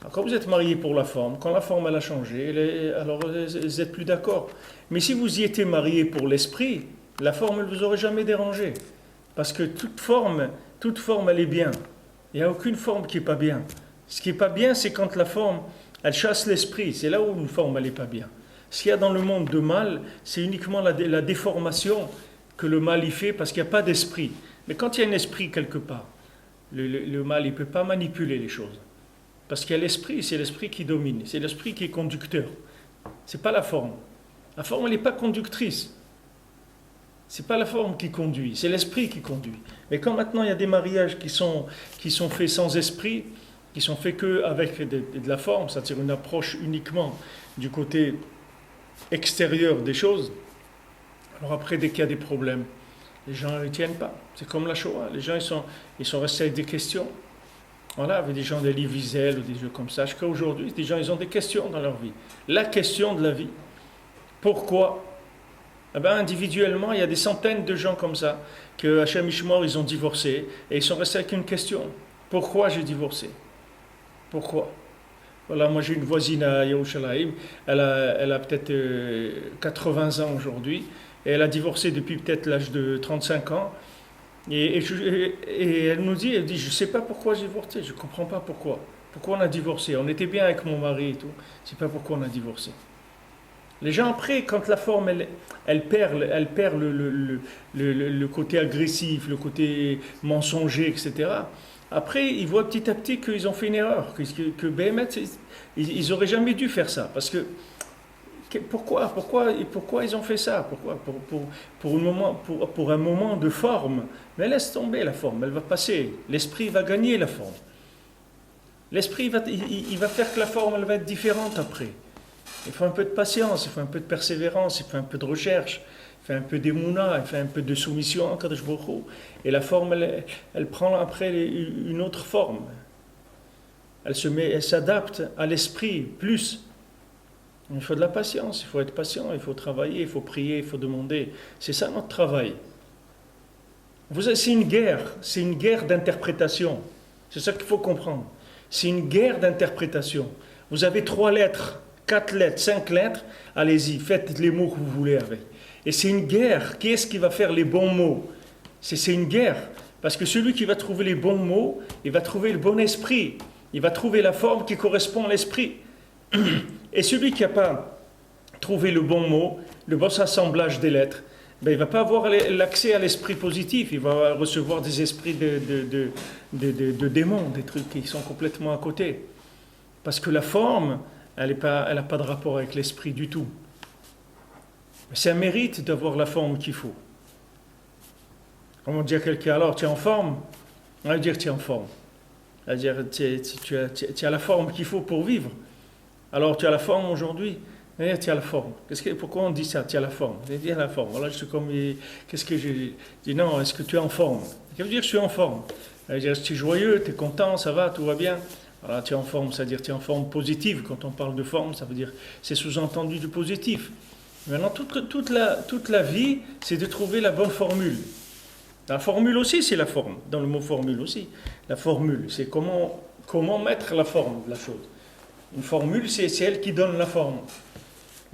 Alors, quand vous êtes mariés pour la forme, quand la forme elle a changé, alors vous n'êtes plus d'accord. Mais si vous y étiez mariés pour l'esprit, la forme elle ne vous aurait jamais dérangé. Parce que toute forme elle est bien. Il n'y a aucune forme qui n'est pas bien. Ce qui n'est pas bien, c'est quand la forme, elle chasse l'esprit. C'est là où une forme, elle n'est pas bien. Ce qu'il y a dans le monde de mal, c'est uniquement la déformation que le mal y fait parce qu'il n'y a pas d'esprit. Mais quand il y a un esprit quelque part, le mal, il ne peut pas manipuler les choses. Parce qu'il y a l'esprit, c'est l'esprit qui domine. C'est l'esprit qui est conducteur. Ce n'est pas la forme. La forme, elle n'est pas conductrice. Ce n'est pas la forme qui conduit, c'est l'esprit qui conduit. Mais quand maintenant il y a des mariages qui sont faits sans esprit, qui sont faits qu'avec de la forme, c'est-à-dire une approche uniquement du côté extérieur des choses, alors après, dès qu'il y a des problèmes, les gens ne tiennent pas. C'est comme la Shoah. Les gens ils sont restés avec des questions. Voilà, avec des gens des livres Wiesel ou des jeux comme ça. Jusqu'à aujourd'hui, des gens, ils ont des questions dans leur vie. La question de la vie. Pourquoi? Eh ben, individuellement, il y a des centaines de gens comme ça, que Hachem Ishmor, ils ont divorcé, et ils sont restés avec une question. Pourquoi j'ai divorcé? Pourquoi? Voilà, moi j'ai une voisine à Yerushalayim, elle a peut-être 80 ans aujourd'hui, et elle a divorcé depuis peut-être l'âge de 35 ans, et elle nous dit, je ne sais pas pourquoi j'ai divorcé, je ne comprends pas pourquoi. Pourquoi on a divorcé? On était bien avec mon mari et tout, je ne sais pas pourquoi on a divorcé. Les gens après, quand la forme, elle perd le côté agressif, le côté mensonger, etc. Après, ils voient petit à petit qu'ils ont fait une erreur, que BMS, ils n'auraient jamais dû faire ça. Parce que pourquoi ils ont fait ça? Pourquoi? Pour un moment de forme. Mais laisse tomber la forme, elle va passer. L'esprit va gagner la forme. L'esprit il va faire que la forme, elle va être différente après. Il faut un peu de patience, il faut un peu de persévérance, il faut un peu de recherche, il faut un peu d'émouna, il faut un peu de soumission à Kadosh Baruch Hu. Et la forme, elle prend après une autre forme. Elle s'adapte à l'esprit plus. Il faut de la patience, il faut être patient, il faut travailler, il faut prier, il faut demander. C'est ça notre travail. C'est une guerre d'interprétation. C'est ça qu'il faut comprendre. C'est une guerre d'interprétation. Vous avez 3 lettres, 4 lettres, 5 lettres, allez-y, faites les mots que vous voulez avec. Et c'est une guerre. Qui est-ce qui va faire les bons mots? C'est une guerre. Parce que celui qui va trouver les bons mots, il va trouver le bon esprit. Il va trouver la forme qui correspond à l'esprit. Et celui qui n'a pas trouvé le bon mot, le bon assemblage des lettres, ben, il ne va pas avoir l'accès à l'esprit positif. Il va recevoir des esprits de démons, des trucs qui sont complètement à côté. Parce que la forme, elle n'a pas de rapport avec l'esprit du tout. C'est un mérite d'avoir la forme qu'il faut. Comment dire à quelqu'un, alors tu es en forme? On va dire tu es en forme. On va dire tu as la forme qu'il faut pour vivre. Alors tu as la forme aujourd'hui? Tu as la forme. Pourquoi on dit ça? Tu as la forme. Tu as la forme. Voilà, je suis comme. Qu'est-ce que j'ai dit? Non, est-ce que tu es en forme? Ça veut dire je suis en forme. Ça veut dire tu es joyeux, tu es content, ça va, tout va bien. Voilà, tu es en forme, c'est-à-dire tu es en forme positive. Quand on parle de forme, ça veut dire c'est sous-entendu du positif. Maintenant, toute la vie, c'est de trouver la bonne formule. La formule aussi, c'est la forme. Dans le mot formule aussi. La formule, c'est comment mettre la forme de la chose. Une formule, c'est elle qui donne la forme.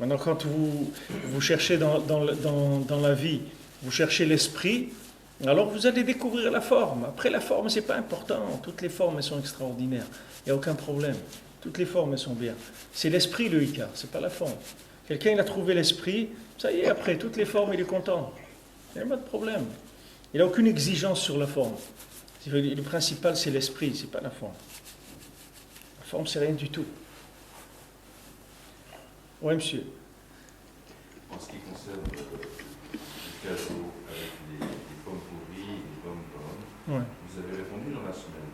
Maintenant, quand vous cherchez dans la vie, vous cherchez l'esprit, alors vous allez découvrir la forme. Après, la forme, c'est pas important. Toutes les formes, elles sont extraordinaires. Il n'y a aucun problème. Toutes les formes, elles sont bien. C'est l'esprit, le Ikar, c'est pas la forme. Quelqu'un, il a trouvé l'esprit, ça y est, après, toutes les formes, il est content. Il n'y a pas de problème. Il n'a aucune exigence sur la forme. Le principal, c'est l'esprit, c'est pas la forme. La forme, c'est rien du tout. Oui, monsieur. En ce qui concerne le cadeau avec les pommes pourries, les pommes bonnes, Ouais. vous avez répondu dans la semaine.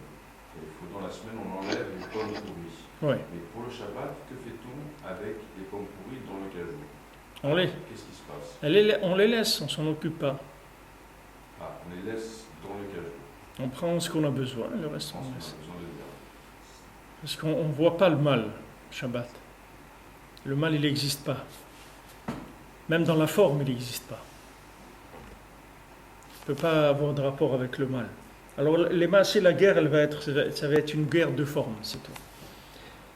Il faut dans la semaine on enlève les pommes pourries. Ouais. Mais pour le Shabbat, que fait-on avec les pommes pourries dans le cajou? Qu'est-ce qui se passe? On les laisse, on ne s'en occupe pas. Ah, on les laisse dans le cajou. On prend ce qu'on a besoin, le reste On on a laisse. besoin de bien. Parce qu'on ne voit pas le mal, Shabbat. Le mal, il n'existe pas. Même dans la forme, il n'existe pas. On ne peut pas avoir de rapport avec le mal. Alors, les massés, la guerre, ça va être une guerre de forme, c'est tout.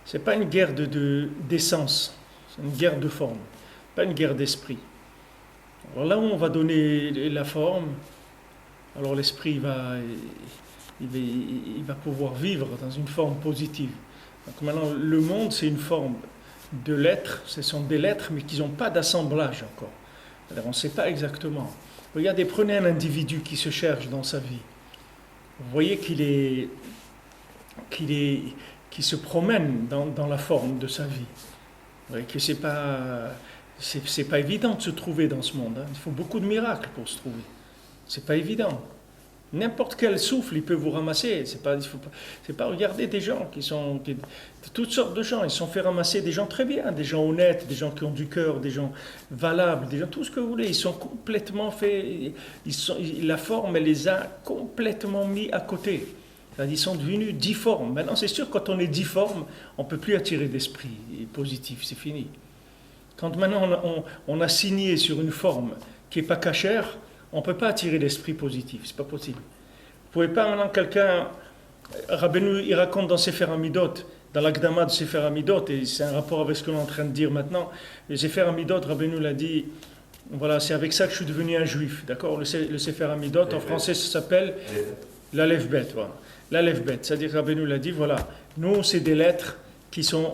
Ce n'est pas une guerre d'essence, c'est une guerre de forme, pas une guerre d'esprit. Alors là où on va donner la forme, alors l'esprit il va pouvoir vivre dans une forme positive. Donc maintenant, le monde, c'est une forme de lettres, ce sont des lettres, mais qui n'ont pas d'assemblage encore. Alors, on ne sait pas exactement. Regardez, prenez un individu qui se cherche dans sa vie. Vous voyez qu'il se promène dans la forme de sa vie. Vous voyez que c'est pas évident de se trouver dans ce monde. Hein. Il faut beaucoup de miracles pour se trouver. C'est pas évident. N'importe quel souffle, il peut vous ramasser. C'est pas regarder des gens de toutes sortes de gens. Ils se sont fait ramasser des gens très bien, des gens honnêtes, des gens qui ont du cœur, des gens valables, des gens tout ce que vous voulez. Ils sont complètement faits. La forme, elle les a complètement mis à côté. Ils sont devenus difformes. Maintenant, c'est sûr, quand on est difforme, on ne peut plus attirer d'esprit positif, c'est fini. Quand maintenant on a signé sur une forme qui n'est pas cachère, on ne peut pas attirer l'esprit positif, c'est pas possible. Vous ne pouvez pas maintenant quelqu'un, Rabbeinu, il raconte dans Sefer Hamidot, dans l'Agdama de Sefer Hamidot, et c'est un rapport avec ce que l'on est en train de dire maintenant, le Sefer Hamidot, Rabbeinu l'a dit, voilà, c'est avec ça que je suis devenu un juif, d'accord. Le Sefer Hamidot, en français, ça s'appelle l'Aleph Bet, voilà. L'Aleph Bet, c'est-à-dire Rabbeinu l'a dit, voilà, nous, c'est des lettres qui sont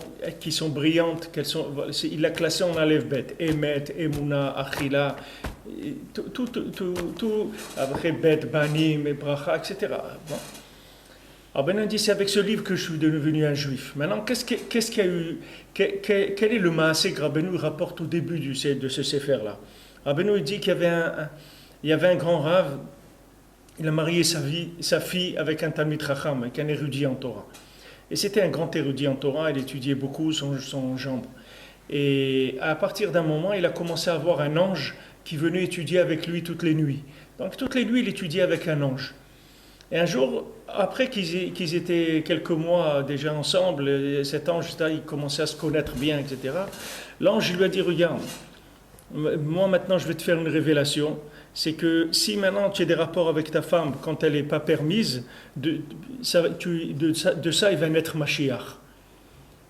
brillantes, il l'a classé en Aleph Bet, Emet, Emuna, Achila, tout, après Bet, Banim, Bracha, etc. Bon. Alors Ben dit, c'est avec ce livre que je suis devenu un juif. Maintenant, qu'est-ce qu'il y a eu, quel est le maasé que Rabbeinu rapporte au début de ce Sefer-là? Rabbeinu dit qu'il y avait un grand rave, il a marié sa fille avec un Talmid Chacham, avec un érudit en Torah. Et c'était un grand érudit en Torah, il étudiait beaucoup son gendre. Et à partir d'un moment, il a commencé à avoir un ange qui venait étudier avec lui toutes les nuits. Donc toutes les nuits, il étudiait avec un ange. Et un jour, après qu'ils étaient quelques mois déjà ensemble, cet ange-là, il commençait à se connaître bien, etc. L'ange lui a dit, regarde, moi maintenant je vais te faire une révélation, c'est que si maintenant tu as des rapports avec ta femme quand elle n'est pas permise, de ça il va naître Mashiach.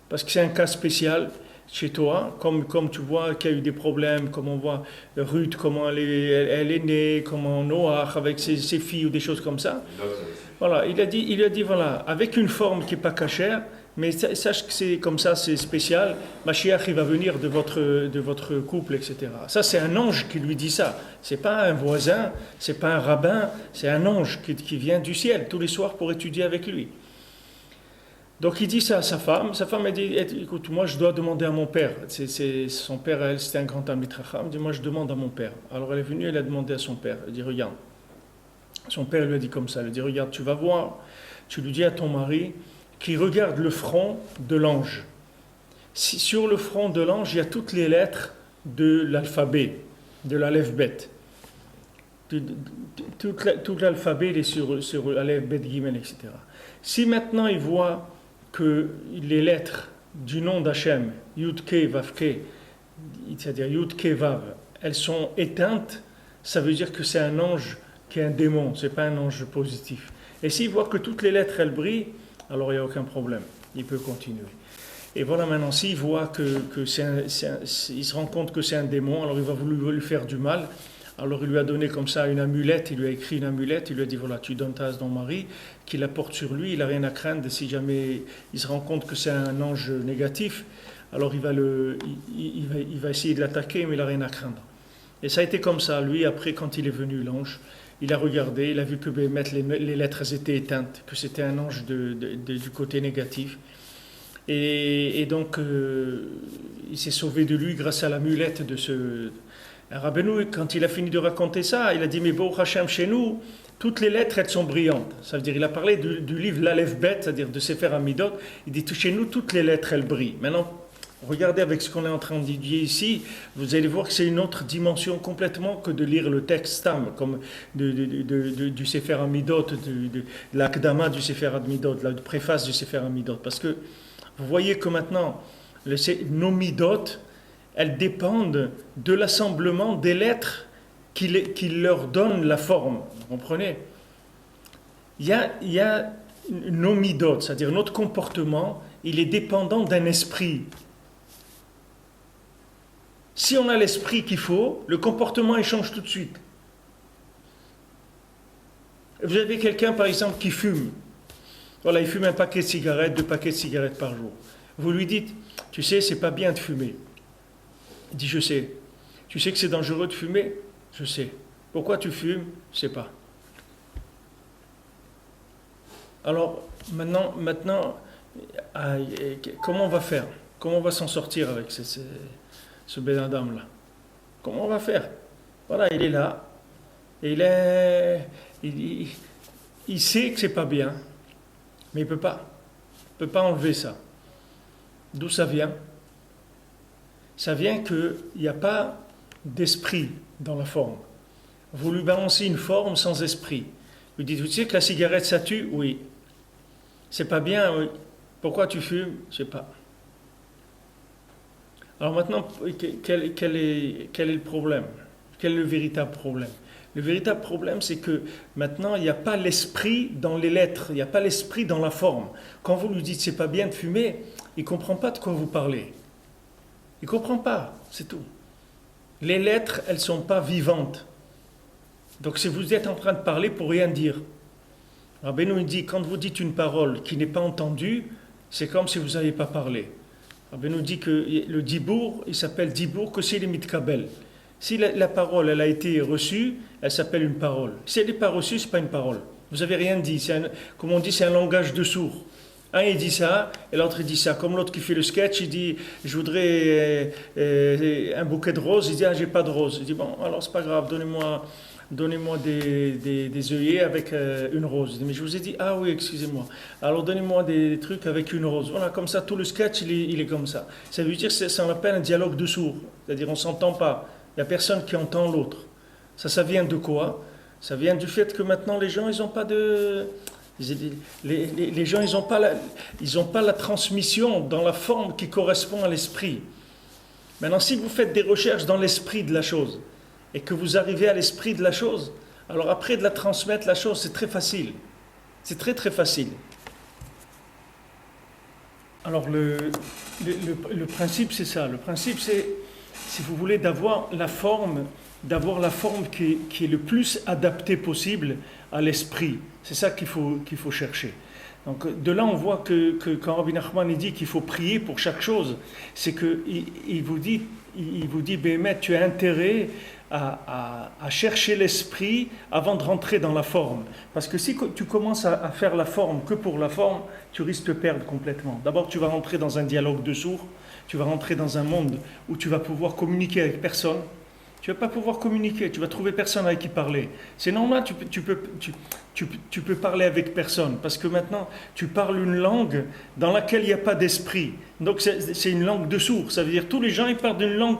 Parce que c'est un cas spécial chez toi, comme tu vois qu'il y a eu des problèmes, comme on voit Ruth, comment elle est née, comment Noach avec ses filles ou des choses comme ça. Voilà, il a dit voilà, avec une forme qui n'est pas cachère, mais sache que c'est comme ça, c'est spécial. Mashiach, il va venir de votre couple, etc. Ça, c'est un ange qui lui dit ça. C'est pas un voisin, c'est pas un rabbin, c'est un ange qui vient du ciel tous les soirs pour étudier avec lui. Donc il dit ça à sa femme. Sa femme a dit, écoute, moi je dois demander à mon père. Son père, elle, c'était un grand Talmid Chacham. Elle dit, moi je demande à mon père. Alors elle est venue, elle a demandé à son père. Elle dit, regarde. Son père lui a dit comme ça. Elle dit, regarde, tu vas voir. Tu lui dis à ton mari qu'il regarde le front de l'ange. Sur le front de l'ange, il y a toutes les lettres de l'alphabet, de l'Aleph Bet. Tout l'alphabet il est sur l'Aleph Bet Gimel, etc. Si maintenant il voit que les lettres du nom d'Hachem, Yud Ke Vav Ke, c'est-à-dire Yud Ke Vav, elles sont éteintes, ça veut dire que c'est un ange qui est un démon, c'est pas un ange positif. Et s'il voit que toutes les lettres elles brillent, alors il n'y a aucun problème, il peut continuer. Et voilà, maintenant s'il voit il se rend compte que c'est un démon, alors il va vouloir lui faire du mal. Alors il lui a donné comme ça une amulette, il lui a écrit une amulette, il lui a dit voilà, tu donnes ça à ton mari, qu'il la porte sur lui, il n'a rien à craindre, si jamais il se rend compte que c'est un ange négatif, alors il va essayer de l'attaquer, mais il n'a rien à craindre. Et ça a été comme ça, lui après quand il est venu l'ange, il a regardé, il a vu que les lettres étaient éteintes, que c'était un ange du côté négatif. Et donc il s'est sauvé de lui grâce à l'amulette de ce... Rabbeinu, quand il a fini de raconter ça, il a dit, mais Baruch Hashem, chez nous, toutes les lettres, elles sont brillantes. Ça veut dire, il a parlé du livre l'Aleph Bet, c'est-à-dire de Sefer Hamidot. Il dit, chez nous, toutes les lettres, elles brillent. Maintenant, regardez avec ce qu'on est en train de dire ici, vous allez voir que c'est une autre dimension complètement que de lire le texte Stam, comme du Sefer Hamidot, de l'Akdama du Sefer Hamidot, de la préface du Sefer Hamidot. Parce que vous voyez que maintenant, nos Midot, elles dépendent de l'assemblement des lettres qui leur donnent la forme. Vous comprenez? Il y a nos midot, c'est-à-dire notre comportement, il est dépendant d'un esprit. Si on a l'esprit qu'il faut, le comportement il change tout de suite. Vous avez quelqu'un par exemple qui fume. Voilà, il fume un paquet de cigarettes, 2 paquets de cigarettes par jour. Vous lui dites, tu sais, c'est pas bien de fumer. Il dit, je sais. Tu sais que c'est dangereux de fumer? Je sais. Pourquoi tu fumes? Je sais pas. Alors, maintenant, comment on va faire? Comment on va s'en sortir avec ce Ben Adam-là? Comment on va faire? Voilà, il est là. Et il sait que c'est pas bien, mais il peut pas. Il peut pas enlever ça. D'où ça vient? Ça vient qu'il n'y a pas d'esprit dans la forme. Vous lui balancez une forme sans esprit. Vous dites, tu sais que la cigarette ça tue? Oui. C'est pas bien, oui. Pourquoi tu fumes? Je sais pas. Alors maintenant, quel est le problème? Quel est le véritable problème? Le véritable problème, c'est que maintenant, il n'y a pas l'esprit dans les lettres, il n'y a pas l'esprit dans la forme. Quand vous lui dites c'est pas bien de fumer, il ne comprend pas de quoi vous parlez. Il ne comprend pas, c'est tout. Les lettres, elles ne sont pas vivantes. Donc si vous êtes en train de parler pour rien dire, Rabbeinu nous dit, quand vous dites une parole qui n'est pas entendue, c'est comme si vous n'avez pas parlé. Rabbeinu nous dit que le dibour, il s'appelle dibour que c'est les mitkabel. Si la parole, elle a été reçue, elle s'appelle une parole. Si elle n'est pas reçue, ce n'est pas une parole. Vous n'avez rien dit. Comme on dit, c'est un langage de sourds. Un, il dit ça, et l'autre, il dit ça. Comme l'autre qui fait le sketch, il dit, je voudrais un bouquet de roses. Il dit, ah, j'ai pas de roses. Il dit, bon, alors c'est pas grave, donnez-moi des œillets avec une rose. Il dit, mais je vous ai dit, ah oui, excusez-moi. Alors donnez-moi des trucs avec une rose. Voilà, comme ça, tout le sketch, il est comme ça. Ça veut dire que ça on appelle un dialogue de sourds. C'est-à-dire, on ne s'entend pas. Il n'y a personne qui entend l'autre. Ça vient de quoi? Ça vient du fait que maintenant, les gens, ils n'ont pas de... Les gens, ils n'ont pas la transmission dans la forme qui correspond à l'esprit. Maintenant, si vous faites des recherches dans l'esprit de la chose, et que vous arrivez à l'esprit de la chose, alors après de la transmettre la chose, c'est très facile. C'est très très facile. Alors le principe c'est ça. Le principe c'est, si vous voulez, d'avoir la forme qui est le plus adaptée possible à l'esprit. C'est ça qu'il faut chercher. Donc de là on voit que quand Rabbi Nachman dit qu'il faut prier pour chaque chose, c'est qu'il vous dit, Béhémet, tu as intérêt à chercher l'esprit avant de rentrer dans la forme. Parce que si tu commences à faire la forme que pour la forme, tu risques de perdre complètement. D'abord, tu vas rentrer dans un dialogue de sourds, tu vas rentrer dans un monde où tu vas pouvoir communiquer avec personne. Tu ne vas pas pouvoir communiquer, tu vas trouver personne avec qui parler. C'est normal, tu peux parler avec personne, parce que maintenant, tu parles une langue dans laquelle il n'y a pas d'esprit. Donc c'est une langue de sourds, ça veut dire que tous les gens ils parlent d'une langue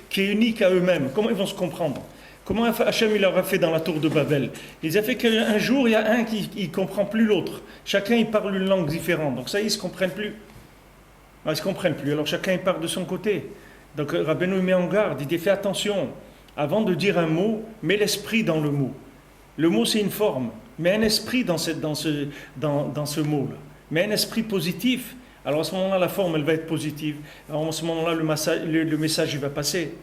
qui est unique à eux-mêmes. Comment ils vont se comprendre? Comment Hachem il leur a fait dans la tour de Babel? Il a fait qu'un jour, il y a un qui ne comprend plus l'autre. Chacun il parle une langue différente, donc ça ils ne se comprennent plus. Ils ne se comprennent plus, alors chacun il part de son côté. Donc Rabbeinu met en garde, il dit fais attention, avant de dire un mot, mets l'esprit dans le mot. Le mot c'est une forme, mets un esprit dans ce mot-là. Mets un esprit positif, alors à ce moment-là la forme elle va être positive, alors à ce moment-là le message il va passer.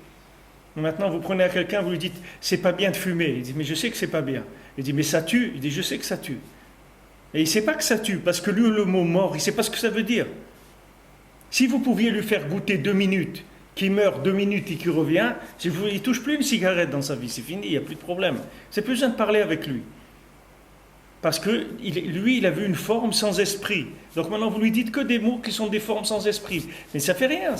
Maintenant vous prenez à quelqu'un, vous lui dites c'est pas bien de fumer, il dit mais je sais que c'est pas bien. Il dit mais ça tue, il dit je sais que ça tue. Et il ne sait pas que ça tue, parce que lui le mot mort, il ne sait pas ce que ça veut dire. Si vous pouviez lui faire goûter 2 minutes, qui meurt 2 minutes et qui revient, il ne touche plus une cigarette dans sa vie, c'est fini, il n'y a plus de problème. C'est plus besoin de parler avec lui. Parce que lui, il a vu une forme sans esprit. Donc maintenant, vous lui dites que des mots qui sont des formes sans esprit. Mais ça ne fait rien,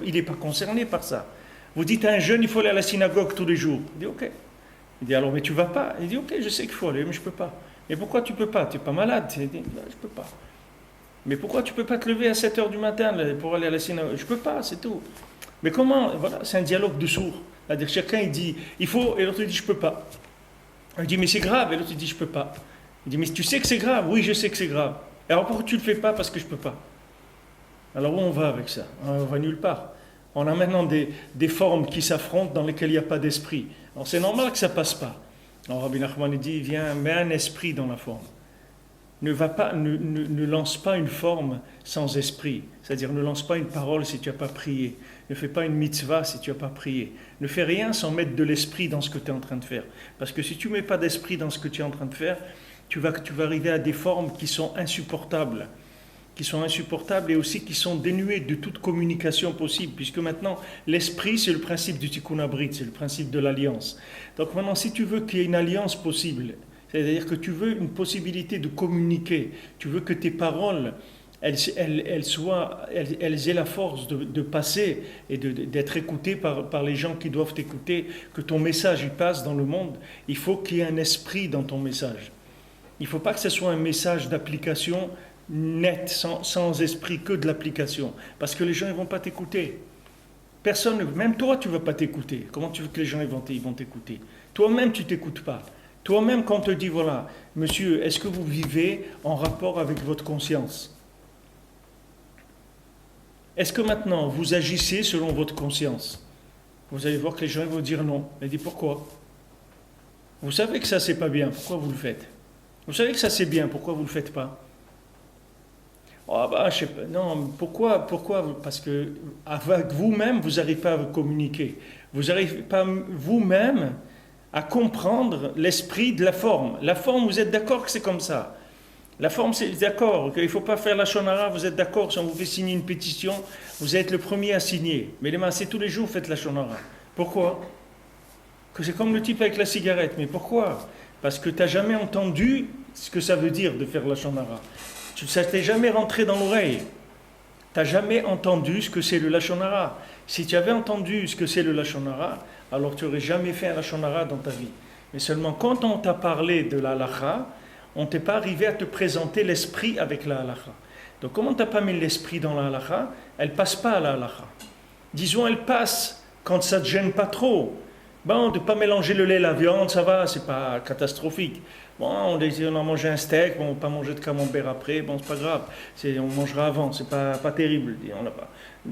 il n'est pas concerné par ça. Vous dites à un jeune, il faut aller à la synagogue tous les jours. Il dit, ok. Il dit, alors, mais tu ne vas pas. Il dit, ok, je sais qu'il faut aller, mais je ne peux pas. Mais pourquoi tu ne peux pas? Tu n'es pas malade? Il dit, je ne peux pas. Mais pourquoi tu ne peux pas te lever à 7 h du matin pour aller à la synagogue? Je ne peux pas, c'est tout. Mais comment? Voilà, c'est un dialogue de sourds. C'est-à-dire chacun il dit il faut, et l'autre il dit je peux pas. Il dit mais c'est grave, et l'autre il dit je peux pas. Il dit mais tu sais que c'est grave? Oui, je sais que c'est grave. Et alors pourquoi tu le fais pas? Parce que je peux pas. Alors où on va avec ça? On va nulle part. On a maintenant des formes qui s'affrontent dans lesquelles il n'y a pas d'esprit. Alors c'est normal que ça passe pas. Alors Rabbi Nachman dit viens, mets un esprit dans la forme. Ne lance pas une forme sans esprit. C'est-à-dire ne lance pas une parole si tu n'as pas prié. Ne fais pas une mitzvah si tu n'as pas prié. Ne fais rien sans mettre de l'esprit dans ce que tu es en train de faire. Parce que si tu ne mets pas d'esprit dans ce que tu es en train de faire, tu vas arriver à des formes qui sont insupportables. Et aussi qui sont dénuées de toute communication possible. Puisque maintenant, l'esprit, c'est le principe du tikkun abrit, c'est le principe de l'alliance. Donc maintenant, si tu veux qu'il y ait une alliance possible, c'est-à-dire que tu veux une possibilité de communiquer, tu veux que tes paroles, elles aient la force de passer et d'être écoutées par les gens qui doivent t'écouter, que ton message y passe dans le monde, il faut qu'il y ait un esprit dans ton message. Il ne faut pas que ce soit un message d'application net, sans esprit, que de l'application, parce que les gens ne vont pas t'écouter. Personne, même toi tu ne vas pas t'écouter. Comment tu veux que les gens ils vont t'écouter? Toi-même tu ne t'écoutes pas. Toi-même, quand on te dit, voilà, monsieur, est-ce que vous vivez en rapport avec votre conscience? Est-ce que maintenant, vous agissez selon votre conscience? Vous allez voir que les gens vont dire non. Elle dit pourquoi? Vous savez que ça, c'est pas bien, pourquoi vous le faites? Vous savez que ça, c'est bien, pourquoi vous le faites pas? Ah bah, je sais pas, non, pourquoi? Parce que avec vous-même, vous n'arrivez pas à vous communiquer. Vous n'arrivez pas vous-même à comprendre l'esprit de la forme. La forme, vous êtes d'accord que c'est comme ça. La forme, c'est d'accord, qu'il ne faut pas faire la shonara, vous êtes d'accord, si on vous fait signer une pétition, vous êtes le premier à signer. Mais les massés, tous les jours, faites la shonara. Pourquoi? Que c'est comme le type avec la cigarette. Mais pourquoi? Parce que tu n'as jamais entendu ce que ça veut dire de faire la shonara. Ça ne t'est jamais rentré dans l'oreille. Tu n'as jamais entendu ce que c'est le Lashon Hara. Si tu avais entendu ce que c'est le Lashon Hara, alors tu n'aurais jamais fait un Lashon Hara dans ta vie. Mais seulement quand on t'a parlé de la halakha, on ne t'est pas arrivé à te présenter l'esprit avec la halakha. Donc comment tu n'as pas mis l'esprit dans la halakha? Elle ne passe pas à la halakha. Disons, elle passe quand ça ne te gêne pas trop. Bon, de ne pas mélanger le lait et la viande, ça va, c'est pas catastrophique. Bon, on a mangé un steak, bon, on va pas manger de camembert après, bon, c'est pas grave. On mangera avant, c'est pas terrible.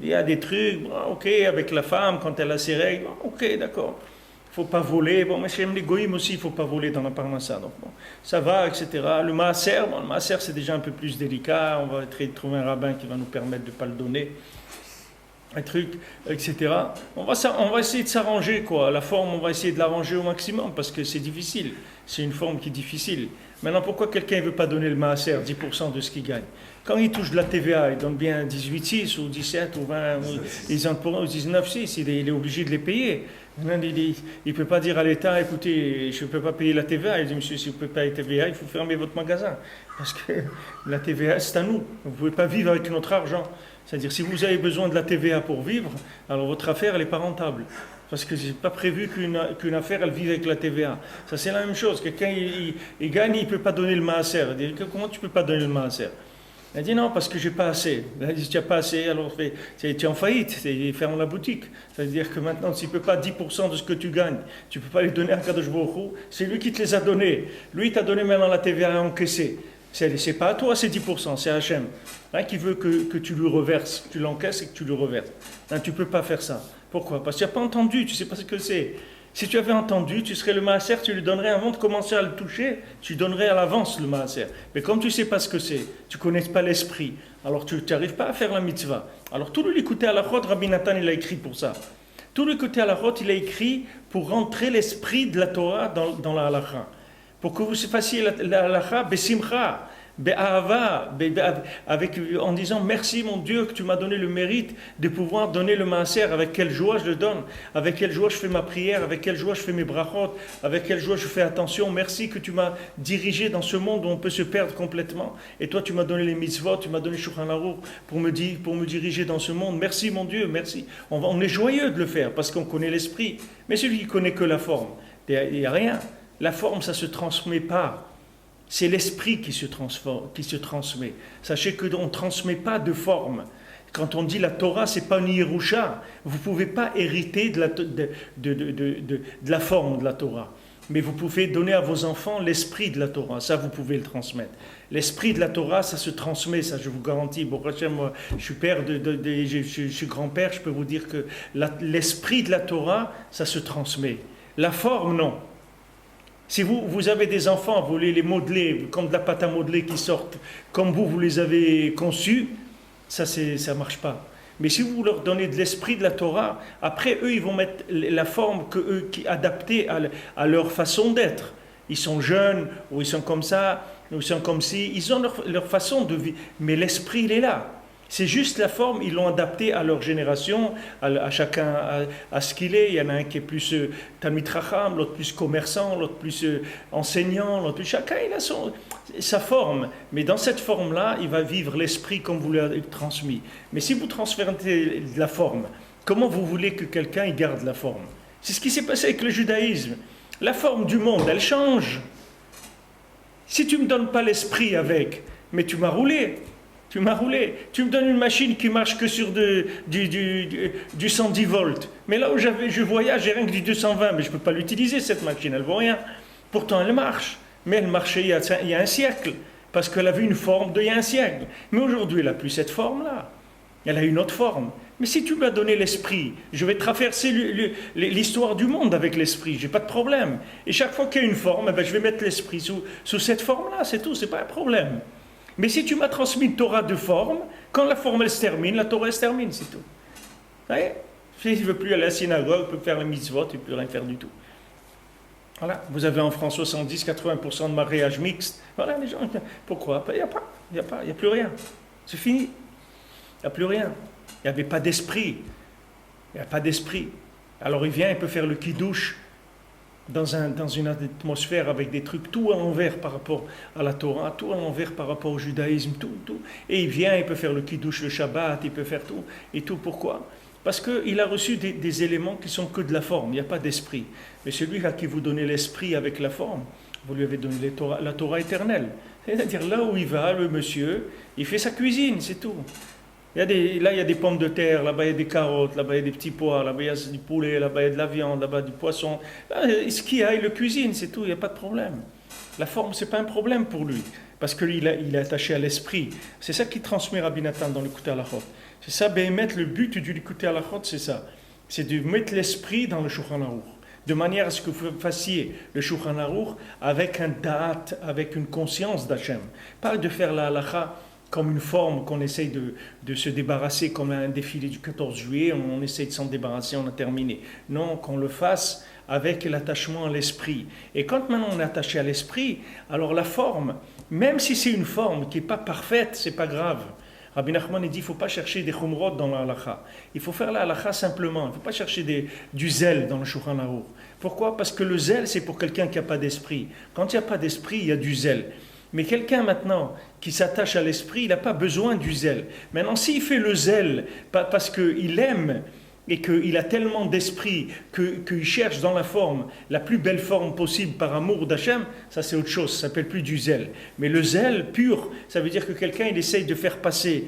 Il y a des trucs, bon, ok, avec la femme, quand elle a ses règles, bon, ok, d'accord. Il ne faut pas voler. Bon, mais chez les goïms aussi, il ne faut pas voler dans la parnassa. Donc, bon, ça va, etc. Le maaser, c'est déjà un peu plus délicat. On va trouver un rabbin qui va nous permettre de ne pas le donner. Un truc, etc. On va essayer de s'arranger, quoi. La forme, on va essayer de l'arranger au maximum parce que c'est difficile. C'est une forme qui est difficile. Maintenant, pourquoi quelqu'un ne veut pas donner le maaser, 10% de ce qu'il gagne? Quand il touche de la TVA, il donne bien 18,6 ou 17 ou 20, ils en pour 19,6, il est obligé de les payer. Il ne peut pas dire à l'État, écoutez, je ne peux pas payer la TVA. Il dit, monsieur, si vous ne pouvez pas payer la TVA, il faut fermer votre magasin. Parce que la TVA, c'est à nous. Vous ne pouvez pas vivre avec notre argent. C'est-à-dire, si vous avez besoin de la TVA pour vivre, alors votre affaire, elle n'est pas rentable. Parce que ce n'est pas prévu qu'une affaire, elle vive avec la TVA. Ça, c'est la même chose. Quelqu'un, il gagne, il ne peut pas donner le maaser. Il dit, comment tu ne peux pas donner le maaser? Elle dit, non, parce que je n'ai pas assez. Elle dit, tu n'as pas assez, alors tu es en faillite, ferme la boutique. C'est-à-dire que maintenant, si tu ne peux pas 10% de ce que tu gagnes, tu ne peux pas les donner à Kadosh Baruch Hu, c'est lui qui te les a donnés. Lui, il t'a donné maintenant la TVA à encaisser. C'est pas à toi, c'est 10%, c'est Hachem. Qui veut que tu lui reverses, que tu l'encaisses et que tu lui reverses. Tu ne peux pas faire ça. Pourquoi? Parce que tu n'as pas entendu, tu ne sais pas ce que c'est. Si tu avais entendu, tu serais le maaser, tu lui donnerais avant de commencer à le toucher, tu donnerais à l'avance le maaser. Mais comme tu ne sais pas ce que c'est, tu ne connais pas l'esprit, alors tu n'arrives pas à faire la mitzvah. Alors tout l'écouter à la chod, Rabbi Nathan, il a écrit pour ça. Tout l'écouter à la chod, il a écrit pour rentrer l'esprit de la Torah dans la halakha. Pour que vous fassiez la halakha besimcha. En disant merci mon Dieu que tu m'as donné le mérite de pouvoir donner le maaser, avec quelle joie je le donne, avec quelle joie je fais ma prière, avec quelle joie je fais mes brachot, avec quelle joie je fais attention. Merci que tu m'as dirigé dans ce monde où on peut se perdre complètement, et toi tu m'as donné les mitzvot, tu m'as donné Shulchan Aruch pour me diriger dans ce monde. Merci mon Dieu, merci. On est joyeux de le faire parce qu'on connaît l'esprit, mais celui qui connaît que la forme, il n'y a rien. La forme, ça ne se transmet pas. C'est l'esprit qui se transmet. Sachez qu'on ne transmet pas de forme. Quand on dit la Torah, ce n'est pas une Yerusha. Vous ne pouvez pas hériter de la forme de la Torah. Mais vous pouvez donner à vos enfants l'esprit de la Torah. Ça, vous pouvez le transmettre. L'esprit de la Torah, ça se transmet, ça je vous garantis. Bon, moi, je suis père, je suis grand-père, je peux vous dire que l'esprit de la Torah, ça se transmet. La forme, non. Si vous avez des enfants, vous voulez les modeler comme de la pâte à modeler qui sortent comme vous les avez conçus, ça ne marche pas. Mais si vous leur donnez de l'esprit de la Torah, après eux, ils vont mettre la forme qui adaptée à leur façon d'être. Ils sont jeunes, ou ils sont comme ça, ou ils sont comme ci. Ils ont leur façon de vivre. Mais l'esprit, il est là. C'est juste la forme, ils l'ont adapté à leur génération, à chacun, à ce qu'il est. Il y en a un qui est plus Talmid Chacham, l'autre plus commerçant, l'autre plus enseignant, l'autre plus... Chacun, il a sa forme. Mais dans cette forme-là, il va vivre l'esprit comme vous l'avez transmis. Mais si vous transférez la forme, comment vous voulez que quelqu'un il garde la forme? C'est ce qui s'est passé avec le judaïsme. La forme du monde, elle change. Si tu ne me donnes pas l'esprit avec, mais tu m'as roulé. Tu me donnes une machine qui marche que sur du 110 volts. Mais là où je voyage, j'ai rien que du 220, mais je ne peux pas l'utiliser cette machine, elle ne vaut rien. Pourtant, elle marche. Mais elle marchait il y a un siècle, parce qu'elle avait une forme d'il y a un siècle. Mais aujourd'hui, elle n'a plus cette forme-là. Elle a une autre forme. Mais si tu m'as donné l'esprit, je vais traverser l'histoire du monde avec l'esprit, j'ai pas de problème. Et chaque fois qu'il y a une forme, je vais mettre l'esprit sous cette forme-là, c'est tout, c'est pas un problème. Mais si tu m'as transmis une Torah de forme, quand la forme elle se termine, la Torah elle se termine, c'est tout. Vous voyez? S'il ne veut plus aller à la synagogue, il peut faire la mitzvot, il ne peut rien faire du tout. Voilà, vous avez en France 70-80% de mariages mixtes. Voilà, les gens, pourquoi? Il n'y a plus rien. C'est fini. Il n'y a plus rien. Il n'y avait pas d'esprit. Il n'y a pas d'esprit. Alors il vient, il peut faire le kidouche dans une atmosphère avec des trucs tout à l'envers par rapport à la Torah, tout à l'envers par rapport au judaïsme, tout. Et il vient, il peut faire le kidouche le Shabbat, il peut faire tout. Et tout, pourquoi? Parce qu'il a reçu des éléments qui sont que de la forme, il n'y a pas d'esprit. Mais celui à qui vous donnez l'esprit avec la forme, vous lui avez donné la Torah éternelle. C'est-à-dire là où il va, le monsieur, il fait sa cuisine, c'est tout. Là, il y a des pommes de terre, là-bas il y a des carottes, là-bas il y a des petits pois, là-bas il y a du poulet, là-bas il y a de la viande, là-bas du poisson. Là, ce qu'il y a, il le cuisine, c'est tout, il n'y a pas de problème. La forme, ce n'est pas un problème pour lui, parce qu'il est attaché à l'esprit. C'est ça qui transmet Rabbi Nathan dans l'écouter à la chôte. C'est ça, le but du l'écouter à la chôte, c'est ça. C'est de mettre l'esprit dans le Shulchan Aruch, de manière à ce que vous fassiez le Shulchan Aruch avec un da'at, avec une conscience d'Hachem. Pas de faire la halacha comme une forme qu'on essaye de se débarrasser, comme un défilé du 14 juillet, on essaye de s'en débarrasser, on a terminé. Non, qu'on le fasse avec l'attachement à l'esprit. Et quand maintenant on est attaché à l'esprit, alors la forme, même si c'est une forme qui n'est pas parfaite, c'est pas grave. Rabbi Nachman dit, il ne faut pas chercher des chumrot dans la halakha. Il faut faire la halakha simplement. Il ne faut pas chercher du zèle dans le Shulchan Aruch. Pourquoi? Parce que le zèle, c'est pour quelqu'un qui n'a pas d'esprit. Quand il n'y a pas d'esprit, il y a du zèle. Mais quelqu'un maintenant qui s'attache à l'esprit, il n'a pas besoin du zèle. Maintenant, s'il fait le zèle parce qu'il aime et qu'il a tellement d'esprit qu'il cherche dans la forme, la plus belle forme possible par amour d'Hachem, ça c'est autre chose, ça ne s'appelle plus du zèle. Mais le zèle pur, ça veut dire que quelqu'un il essaye de faire passer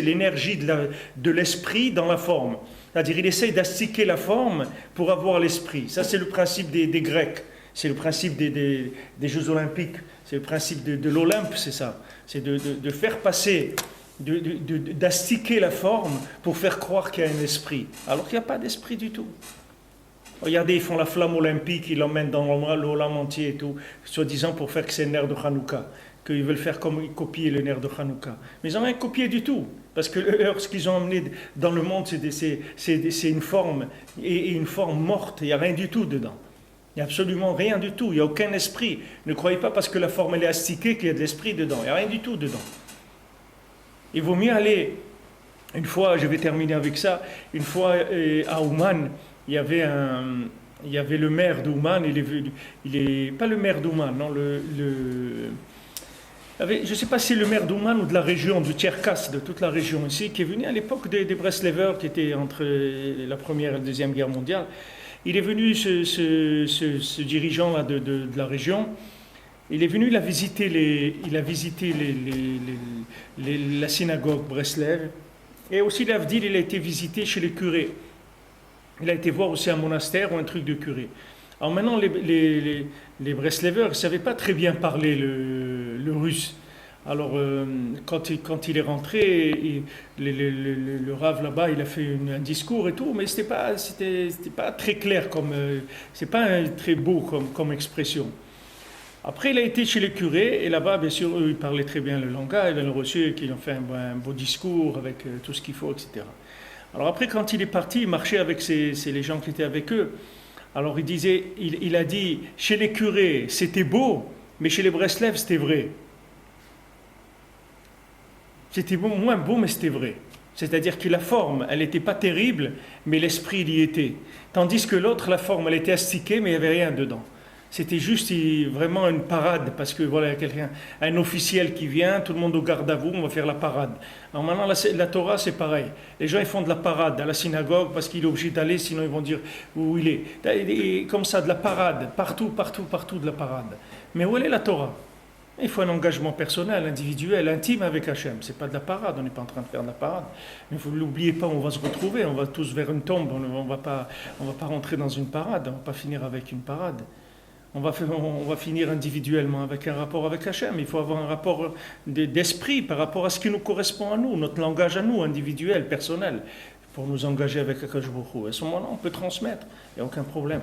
l'énergie de l'esprit dans la forme. C'est-à-dire il essaye d'astiquer la forme pour avoir l'esprit. Ça c'est le principe des Grecs. C'est le principe des Jeux Olympiques, c'est le principe de l'Olympe, c'est ça. C'est de faire passer, d'astiquer la forme pour faire croire qu'il y a un esprit. Alors qu'il n'y a pas d'esprit du tout. Regardez, ils font la flamme olympique, ils l'emmènent dans l'Olam entier et tout, soi-disant pour faire que c'est le nerf de Hanouka, qu'ils veulent faire comme copier le nerf de Hanouka. Mais ils n'ont rien copié du tout, parce que ce qu'ils ont emmené dans le monde, c'est une forme, et une forme morte, il n'y a rien du tout dedans. Il n'y a absolument rien du tout, il n'y a aucun esprit. Ne croyez pas parce que la forme elle est astiquée qu'il y a de l'esprit dedans, il n'y a rien du tout dedans. Il vaut mieux aller, une fois, je vais terminer avec ça, une fois à Ouman, il y avait le maire d'Ouman, il est pas le maire d'Ouman, non, je ne sais pas si c'est le maire d'Ouman ou de la région, du Tcherkass, de toute la région ici, qui est venu à l'époque des Breslevers, qui étaient entre la Première et la Deuxième Guerre mondiale. Il est venu, ce dirigeant-là de la région, il est venu, il a visité la synagogue Breslev, et aussi l'Avdil, il a été visité chez les curés. Il a été voir aussi un monastère ou un truc de curé. Alors maintenant, les Breslevers ne savaient pas très bien parler le russe. Alors, quand il est rentré, le Rav là-bas, il a fait un discours et tout, mais c'était pas très clair, c'est pas très beau comme expression. Après, il a été chez les curés, et là-bas, bien sûr, eux, ils parlaient très bien le langage, ils l'ont reçu, qu'ils ont fait un beau discours avec tout ce qu'il faut, etc. Alors après, quand il est parti, il marchait avec les gens qui étaient avec eux. Alors il a dit, chez les curés, c'était beau, mais chez les Breslev, c'était vrai. C'était moins beau, mais c'était vrai. C'est-à-dire que la forme, elle n'était pas terrible, mais l'esprit, il y était. Tandis que l'autre, la forme, elle était astiquée, mais il n'y avait rien dedans. C'était juste vraiment une parade, parce que voilà, un officiel qui vient, tout le monde au garde à vous, on va faire la parade. Alors maintenant, la Torah, c'est pareil. Les gens, ils font de la parade à la synagogue, parce qu'il est obligé d'aller, sinon ils vont dire où il est. Et comme ça, de la parade, partout de la parade. Mais où est la Torah? Il faut un engagement personnel, individuel, intime avec Hachem. Ce n'est pas de la parade, on n'est pas en train de faire de la parade. Mais vous n'oubliez pas, on va se retrouver, on va tous vers une tombe, on ne va pas rentrer dans une parade, on ne va pas finir avec une parade. on va finir individuellement avec un rapport avec Hachem. Il faut avoir un rapport d'esprit par rapport à ce qui nous correspond à nous, notre langage à nous, individuel, personnel, pour nous engager avec Akash Baruch Hu. À ce moment-là, on peut transmettre, il n'y a aucun problème.